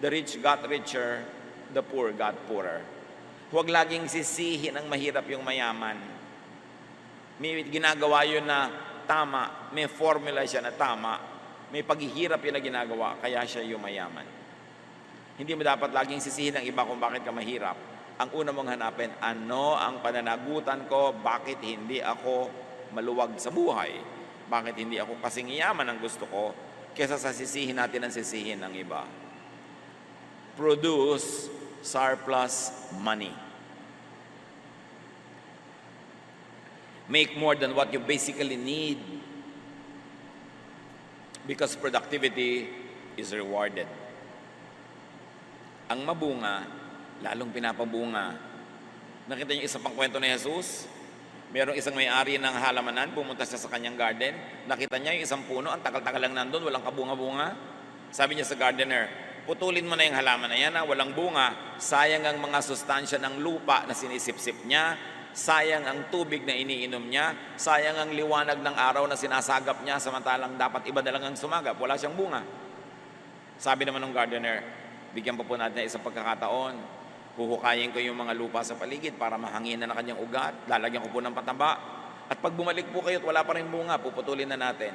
the rich got richer, the poor got poorer. Huwag laging sisihin ang mahirap yung mayaman. May ginagawa yun na tama, may formula siya na tama, may paghihirap yun na ginagawa, kaya siya yung mayaman. Hindi mo dapat laging sisihin ang iba kung bakit ka mahirap. Ang una mong hanapin, ano ang pananagutan ko, bakit hindi ako maluwag sa buhay? Bakit hindi ako kasing yaman ang gusto ko kesa sa sisihin natin ang sisihin ng iba? Produce surplus money. Make more than what you basically need because productivity is rewarded. Ang mabunga, lalong pinapabunga. Nakita niyo isa pang kwento ni Jesus? Merong isang may-ari ng halamanan, pumunta siya sa kanyang garden. Nakita niya yung isang puno, ang tagal-tagal lang nandun, walang kabunga-bunga. Sabi niya sa gardener, putulin mo na yung halaman na yan, walang bunga. Sayang ang mga sustansya ng lupa na sinisip-sip niya. Sayang ang tubig na iniinom niya. Sayang ang liwanag ng araw na sinasagap niya, samantalang dapat iba na lang ang sumagap. Wala siyang bunga. Sabi naman ng gardener, bigyan pa po natin isang pagkakataon. Huhukayin ko yung mga lupa sa paligid para mahanginan na kanyang ugat. Lalagyan ko po ng pataba. At pag bumalik po kayo at wala pa rin bunga, puputulin na natin.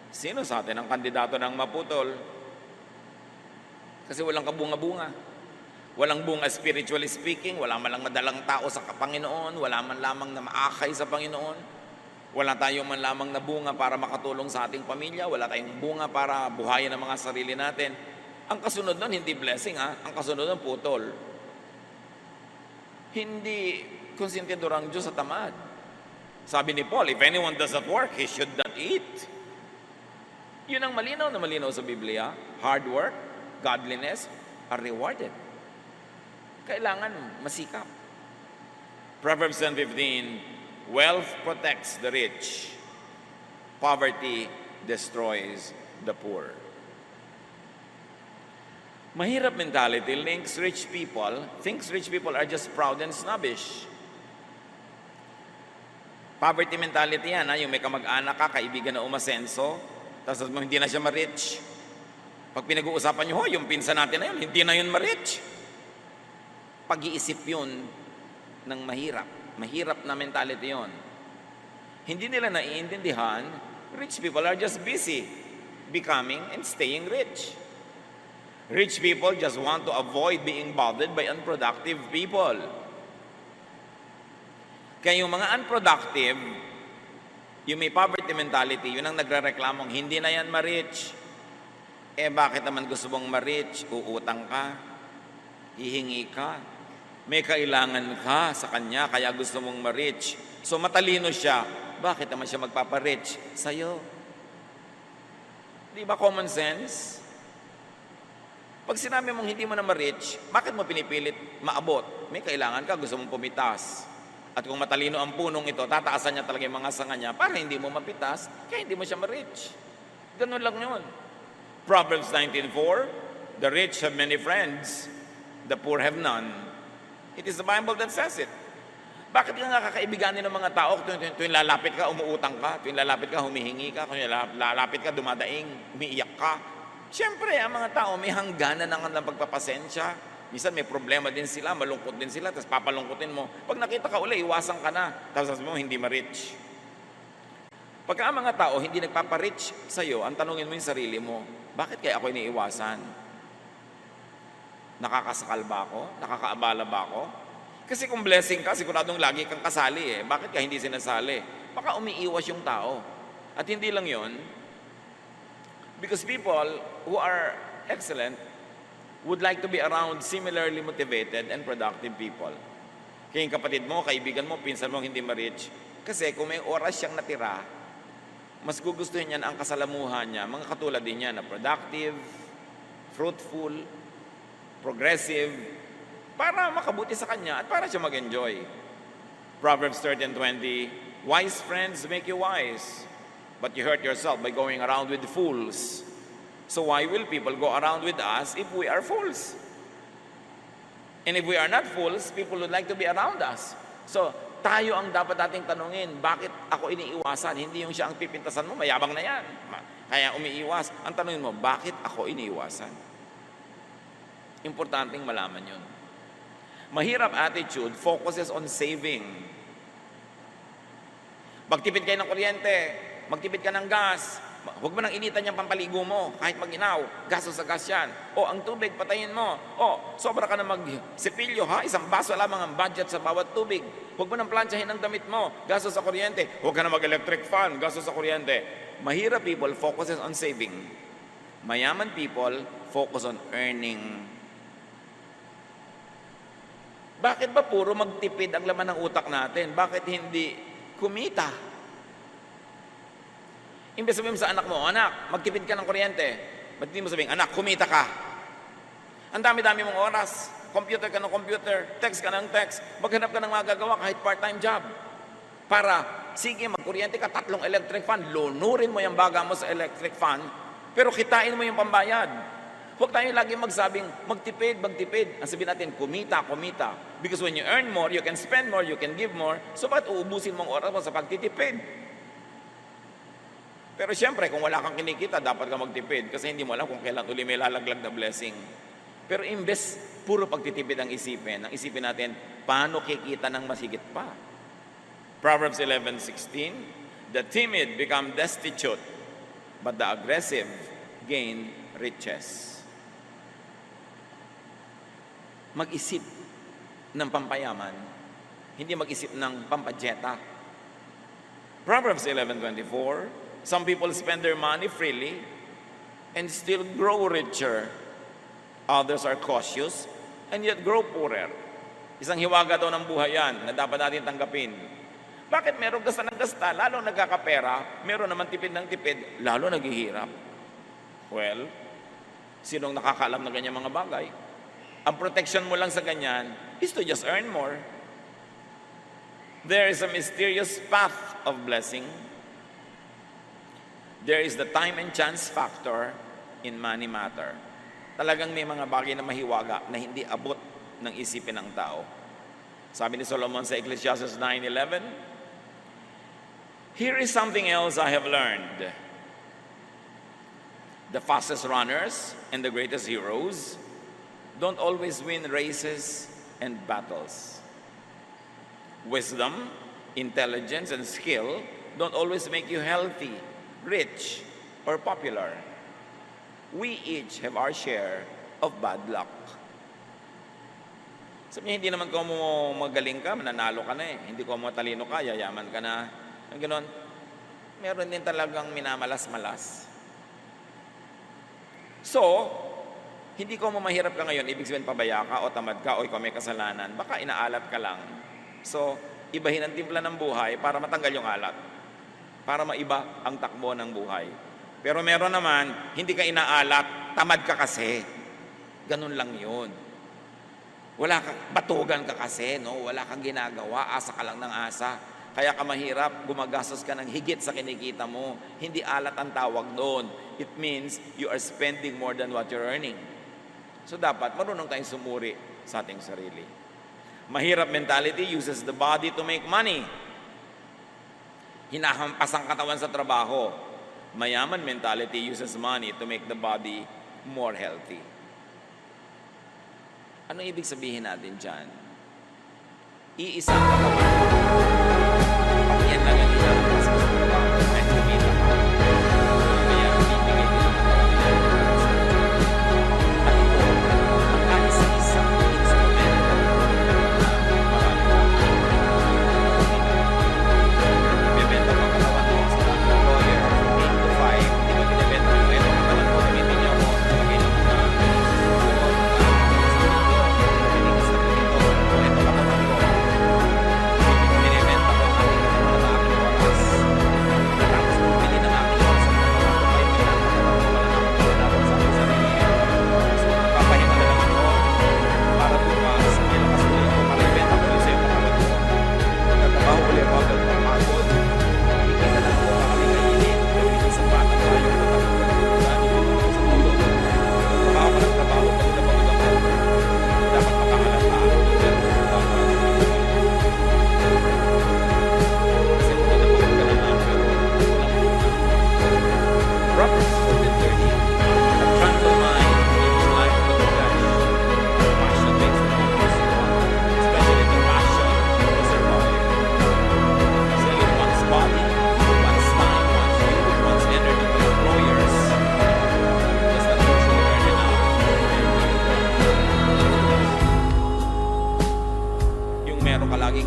Sino sa atin ang kandidato ng maputol? Kasi walang kabunga-bunga. Walang bunga spiritually speaking. Wala man lang madalang tao sa Panginoon. Wala man lamang na maakay sa Panginoon. Wala tayong man lamang na bunga para makatulong sa ating pamilya. Wala tayong bunga para buhayin ang mga sarili natin. Ang kasunod nun, hindi blessing Ang kasunod nun, putol. Hindi konsentido ang Diyos sa tamad. Sabi ni Paul, if anyone does not work, he should not eat. Yun ang malinaw na malinaw sa Biblia. Hard work, godliness are rewarded. Kailangan masikap. Proverbs 10:15, wealth protects the rich. Poverty destroys the poor. Mahirap mentality thinks rich people are just proud and snobbish. Poverty mentality yan, yung may kamag-anak ka, kaibigan na umasenso, tapos hindi na siya ma-rich. Pag pinag-uusapan nyo, yung pinsan natin na yun, hindi na yun ma-rich. Pag-iisip yun ng mahirap. Mahirap na mentality yun. Hindi nila naiintindihan, rich people are just busy becoming and staying rich. Rich people just want to avoid being bothered by unproductive people. Kaya yung mga unproductive, yung may poverty mentality, yun ang nagre-reklamong, hindi na yan ma-rich. Bakit naman gusto mong ma-rich? Uutang ka, hihingi ka, may kailangan ka sa kanya, kaya gusto mong ma-rich. So matalino siya, bakit naman siya magpapa-rich sa'yo? Di ba common sense? Pag sinabi mong hindi mo na ma-rich, bakit mo pinipilit maabot? May kailangan ka, gusto mong pumitas. At kung matalino ang punong ito, tataasan niya talaga yung mga sanga niya para hindi mo mapitas, kaya hindi mo siya ma-rich. Ganun lang yun. Proverbs 19:4, the rich have many friends, the poor have none. It is the Bible that says it. Bakit ka nga kakaibiganin ng mga tao? Tuwing lalapit ka, umuutang ka. Tuwing lalapit ka, humihingi ka. Tuwing lalapit ka, dumadaing, umiiyak ka. Siyempre, ang mga tao may hangganan ng pagpapasensya. Minsan may problema din sila, malungkot din sila, tapos papalungkutin mo. Pag nakita ka uli, iwasan ka na. Tapos sabi mo, hindi ma-rich. Pagka ang mga tao hindi nagpapa-rich sa'yo, ang tanungin mo yung sarili mo, bakit kaya ako iniiwasan? Nakakasakal ba ako? Nakakaabala ba ako? Kasi kung blessing ka, siguradong lagi kang kasali eh. Bakit ka hindi sinasali? Baka umiiwas yung tao. At hindi lang yon, because people who are excellent would like to be around similarly motivated and productive people. Kaya yung kapatid mo, kaibigan mo, pinsan mo hindi ma-rich. Kasi kung may oras siyang natira, mas gugustuhin niya ang kasalamuhan niya, mga katulad din niya na productive, fruitful, progressive, para makabuti sa kanya at para siya mag-enjoy. Proverbs 13:20, wise friends make you wise, but you hurt yourself by going around with fools. So why will people go around with us if we are fools? And if we are not fools, people would like to be around us. So, tayo ang dapat nating tanungin, bakit ako iniiwasan? Hindi yung siya ang pipintasan mo, mayabang na yan. Kaya umiiwas. Ang tanungin mo, bakit ako iniiwasan? Importanteng malaman yun. Mahirap attitude focuses on saving. Magtipid kayo ng kuryente, magtipid ka ng gas, huwag mo nang initan yung pampaligo mo, kahit mag-inaw, gastos sa gas yan. O, ang tubig, patayin mo. O, sobra ka na mag-sipilyo, ha? Isang baso lamang ang budget sa bawat tubig. Huwag mo nang plansyahin ang damit mo, gastos sa kuryente. Huwag ka na mag-electric fan, gastos sa kuryente. Mahirap people focuses on saving. Mayaman people focus on earning. Bakit ba puro magtipid ang laman ng utak natin? Bakit hindi kumita? Imbes sabihin mo sa anak mo, anak, magtipid ka ng kuryente. Ba't hindi mo sabihin, anak, kumita ka? Ang dami-dami mong oras. Computer ka ng computer, text ka ng text, maghanap ka ng magagawa kahit part-time job. Para, sige, magkuryente ka, 3 electric fan, lunurin mo yung baga mo sa electric fan, pero kitain mo yung pambayad. Huwag tayo lagi magsabing, magtipid, magtipid. Ang sabihin natin, kumita, kumita. Because when you earn more, you can spend more, you can give more, so ba't uubusin mong oras mo sa pagtitipid? Pero siyempre, kung wala kang kinikita, dapat ka magtipid kasi hindi mo alam kung kailan uli may lalaglag na blessing. Pero imbes, puro pagtitipid ang isipin natin, paano kikita ng masigit pa? Proverbs 11:16, the timid become destitute, but the aggressive gain riches. Mag-isip ng pampayaman, hindi mag-isip ng pampadyeta. Proverbs 11:24, some people spend their money freely and still grow richer. Others are cautious and yet grow poorer. Isang hiwaga daw ng buhay yan na dapat natin tanggapin. Bakit meron gasta ng gasta, lalo nagkakapera, meron naman tipid ng tipid, lalo naghihirap? Well, sinong nakakaalam ng ganyan mga bagay? Ang protection mo lang sa ganyan is to just earn more. There is a mysterious path of blessing. There is the time and chance factor in money matter. Talagang may mga bagay na mahiwaga na hindi abot ng isipin ng tao. Sabi ni Solomon sa Ecclesiastes 9:11, Here is something else I have learned. The fastest runners and the greatest heroes don't always win races and battles. Wisdom, intelligence, and skill don't always make you healthy, rich, or popular. We each have our share of bad luck. Sabi niya, hindi naman ko mo magaling ka, mananalo ka na eh. Hindi ko mo talino ka, yayaman ka na. Ang ganon, meron din talagang minamalas-malas. So, hindi ko mo mahirap ka ngayon, ibig sabihin pabaya ka o tamad ka o ikaw may kasalanan. Baka inaalat ka lang. So, ibahin ang timpla ng buhay para matanggal yung alat. Para maiba ang takbo ng buhay. Pero meron naman, hindi ka inaalat, tamad ka kasi. Ganun lang yun. Wala ka, batugan ka kasi, no? Wala kang ginagawa, asa ka lang ng asa. Kaya ka mahirap, gumagastos ka ng higit sa kinikita mo. Hindi alat ang tawag doon. It means you are spending more than what you're earning. So dapat marunong tayong sumuri sa ating sarili. Mahirap mentality uses the body to make money. Hinahampas ang katawan sa trabaho. Mayaman mentality uses money to make the body more healthy. Ano ibig sabihin natin dyan? Iisang katawan. Pag yan lang ang hinahampas sa trabaho, kahit kumita ka, kaya bibigay din ang katawan niya. At ito, ang isa-isang instrument na marami ibebenta mo ang katawan mo sa employer 8 to 5, di ba binibenta mo ito ang katawan mo, gamitin niyo ako, lagay ng mga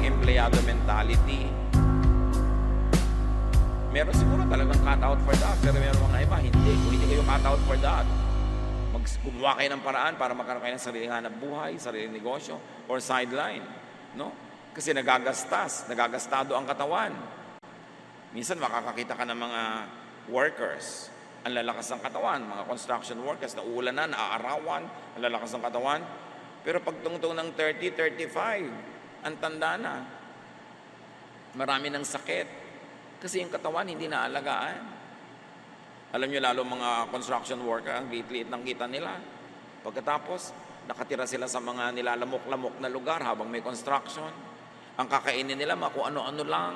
empleyado mentality. Meron siguro talagang cut out for that, pero meron mga iba, hindi. Kung hindi kayo cut out for that, gumawa kayo ng paraan para magkaroon kayo ng sariling hanap buhay, sariling negosyo, or sideline. No? Kasi nagagastado ang katawan. Minsan makakakita ka ng mga workers, ang lalakas ng katawan, mga construction workers, nauulanan, naaarawan, ang lalakas ng katawan. Pero pagtungtong ng 30, 35, ang tanda na. Marami ng sakit. Kasi yung katawan hindi naalagaan. Alam nyo lalo mga construction worker, ang liit-liit ng kita nila. Pagkatapos, nakatira sila sa mga nilalamok-lamok na lugar habang may construction. Ang kakainin nila, mga kung ano-ano lang.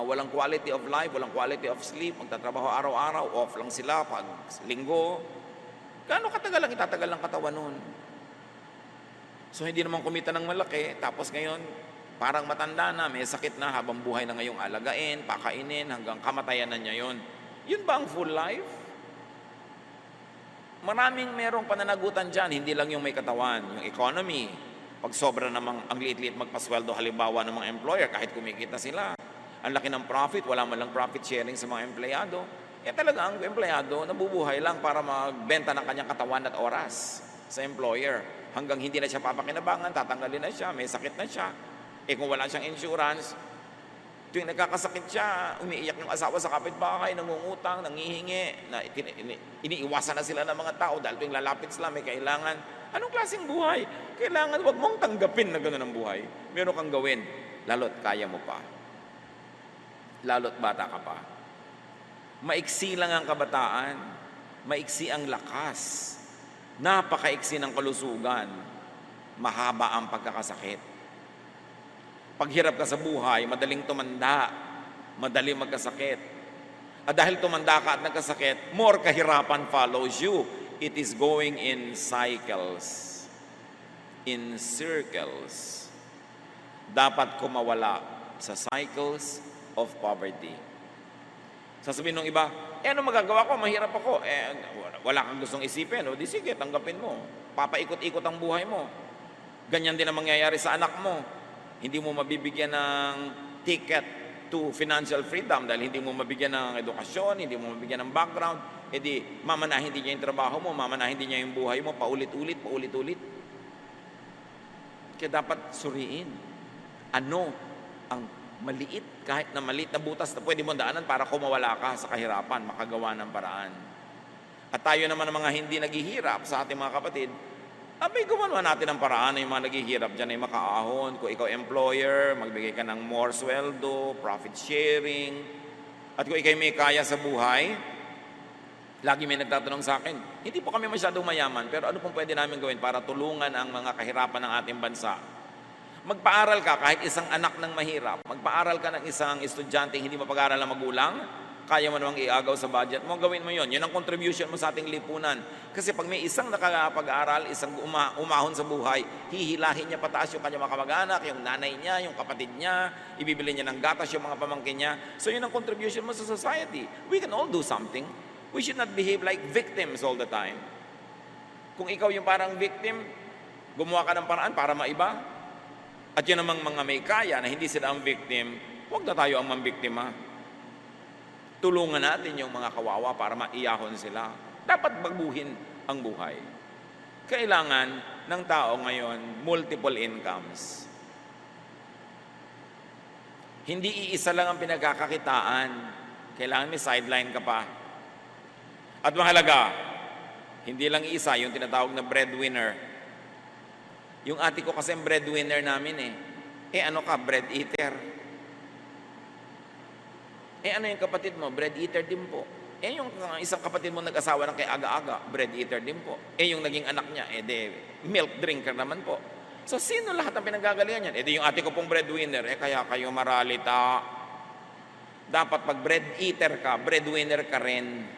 Walang quality of life, walang quality of sleep. Magtatrabaho araw-araw, off lang sila pag linggo. Gaano katagal ang itatagal ng katawan nun? So hindi naman kumita ng malaki, tapos ngayon parang matanda na, may sakit na habang buhay na ngayong alagain, pakainin, hanggang kamatayan na niya yun. Yun ba ang full life? Maraming merong pananagutan dyan, hindi lang yung may katawan, yung economy. Pag sobra namang ang liit-liit magpasweldo halimbawa ng mga employer, kahit kumikita sila, ang laki ng profit, wala man lang profit sharing sa mga empleyado. Talaga ang empleyado nabubuhay lang para magbenta ng kanyang katawan at oras sa employer. Hanggang hindi na siya papakinabangan, tatanggalin na siya, may sakit na siya. Kung wala siyang insurance, tuwing nagkakasakit siya, umiiyak yung asawa sa kapitbahay, nangungutang, nangihingi, na iniiwasan na sila ng mga tao dahil tuwing lalapit sila, may kailangan. Anong klaseng buhay? Kailangan, wag mong tanggapin na gano'n ang buhay. Meron kang gawin, lalo't kaya mo pa. Lalo't bata ka pa. Maiksi lang ang kabataan, maiksi ang lakas. Napakaiksi ng kalusugan, mahaba ang pagkakasakit. Paghirap ka sa buhay, madaling tumanda. madali magkasakit. At dahil tumanda ka at nagkasakit, more kahirapan follows you. It is going in cycles, in circles. Dapat kumawala sa cycles of poverty. Sasabihin ng iba, ano magagawa ko? Mahirap ako. Wala kang gustong isipin. O di sige, tanggapin mo. Papaikot-ikot ang buhay mo. Ganyan din ang mangyayari sa anak mo. Hindi mo mabibigyan ng ticket to financial freedom dahil hindi mo mabigyan ng edukasyon, hindi mo mabigyan ng background, edi mamanahin din niya yung trabaho mo, mamanahin din niya yung buhay mo, paulit-ulit. Kaya dapat suriin. Ano ang maliit, kahit na maliit na butas na pwede mo daanan para kumawala ka sa kahirapan, makagawa ng paraan. At tayo naman ang mga hindi naghihirap sa ating mga kapatid, abay, gumawa natin ang paraan na yung mga naghihirap dyan ay makaahon. Kung ikaw employer, magbigay ka ng more sweldo, profit sharing. At kung ikaw may kaya sa buhay, lagi may nagtatanong sa akin, hindi po kami masyadong mayaman, pero ano pong pwede namin gawin para tulungan ang mga kahirapan ng ating bansa? Magpaaral ka kahit isang anak ng mahirap. Magpaaral ka ng isang estudyante hindi mapag-aral ng magulang. Kaya mo namang iagaw sa budget mo, gawin mo yon. Yun ang contribution mo sa ating lipunan. Kasi pag may isang nakapag-aral, isang umahon sa buhay, hihilahin niya pataas yung kanyang mga kamag-anak, yung nanay niya, yung kapatid niya, ibibili niya ng gatas yung mga pamangkin niya. So yun ang contribution mo sa society. We can all do something. We should not behave like victims all the time. Kung ikaw yung parang victim, gumawa ka ng paraan para maiba. At yun namang mga may kaya na hindi sila ang victim, huwag na tayo ang mambiktima. Tulungan natin yung mga kawawa para maiyahon sila. Dapat baguhin ang buhay. Kailangan ng tao ngayon multiple incomes. Hindi iisa lang ang pinagkakakitaan. Kailangan may sideline ka pa. At mahalaga, hindi lang isa yung tinatawag na breadwinner. Yung ate ko kasi breadwinner namin ano ka, bread eater. Ano yung kapatid mo? Bread eater din po. Yung isang kapatid mo nag-asawa ng kay aga-aga, bread eater din po. Yung naging anak niya, milk drinker naman po. So, sino lahat ang pinanggagalingan yan? Yung ate ko pong breadwinner, kaya kayo maralita. Dapat pag bread eater ka, breadwinner ka rin.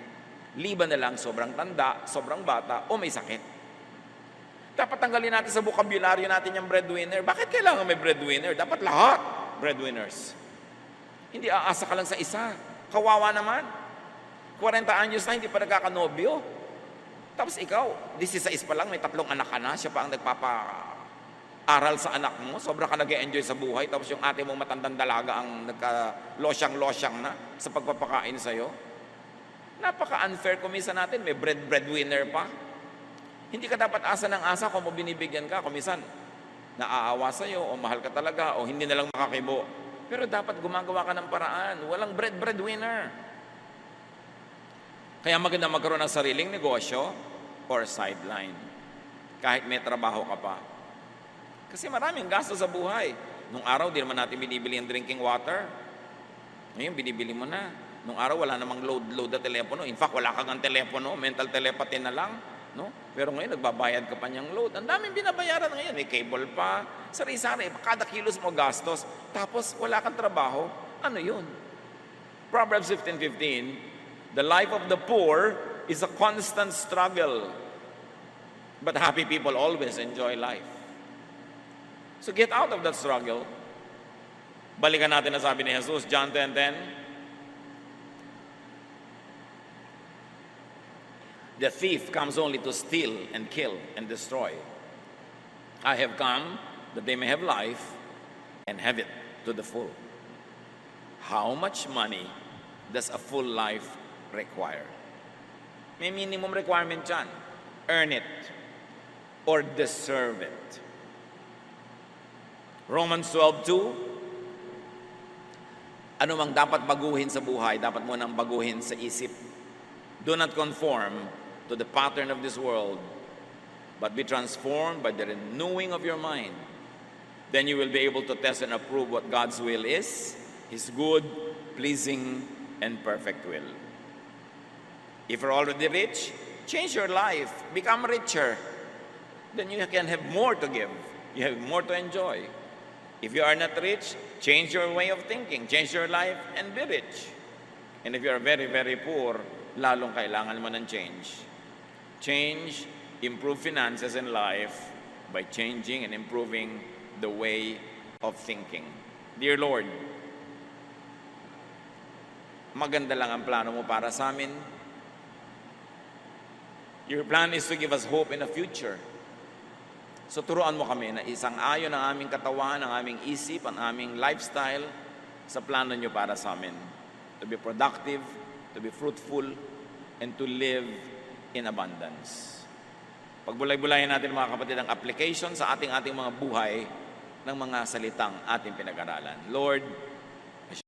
Liban na lang, sobrang tanda, sobrang bata, o may sakit. Dapat tanggalin natin sa bokabularyo natin yung breadwinner. Bakit kailangan may breadwinner? Dapat lahat breadwinners. Hindi aasa ka lang sa isa. Kawawa naman. 40 anyos na, hindi pa nagkakanobyo. Tapos ikaw, 16 pa lang, may 3 anak ka na, siya pa ang nagpapa-aral sa anak mo, sobra ka nag-enjoy sa buhay, tapos yung ate mong matandang dalaga ang nagka-losyang-losyang na sa pagpapakain sa'yo. Napaka-unfair kumisa natin, may breadwinner pa. Hindi ka dapat asa ng asa kung mo binibigyan ka, kumisan naaawa sa'yo, o mahal ka talaga, o hindi na lang makakibo. Pero dapat gumagawa ka ng paraan. Walang breadwinner. Kaya maganda magkaroon ng sariling negosyo or sideline. Kahit may trabaho ka pa. Kasi maraming gasto sa buhay. Nung araw, di naman natin binibili ang drinking water. Ngayon, binibili mo na. Nung araw, wala namang load na telepono. In fact, wala kang ang telepono. Mental telepathy na lang. No? Pero ngayon, nagbabayad ka pa niyang load. Ang daming binabayaran ngayon. May cable pa. Sari-sari. Kada kilos mo gastos. Tapos, wala kang trabaho. Ano yun? Proverbs 15:15, the life of the poor is a constant struggle. But happy people always enjoy life. So get out of that struggle. Balikan natin na sabi ni Jesus, John 10:10. The thief comes only to steal and kill and destroy. I have come that they may have life and have it to the full. How much money does a full life require? May minimum requirement dyan. Earn it or deserve it. Romans 12:2. Ano mang dapat baguhin sa buhay, dapat mo nang baguhin sa isip. Do not conform to the pattern of this world, but be transformed by the renewing of your mind. Then you will be able to test and approve what God's will is, His good, pleasing, and perfect will. If you're already rich, change your life. Become richer. Then you can have more to give. You have more to enjoy. If you are not rich, change your way of thinking, change your life, and be rich. And if you are very, very poor, lalong kailangan mo ng change. Change, improve finances and life by changing and improving the way of thinking. Dear Lord, maganda lang ang plano mo para sa amin. Your plan is to give us hope in the future. So turuan mo kami na isang ayon ang aming katawan, ang aming isip, ang aming lifestyle sa plano nyo para sa amin. To be productive, to be fruitful, and to live in abundance. Pagbulay-bulayan natin mga kapatid ang application sa ating mga buhay ng mga salitang ating pinag-aralan. Lord,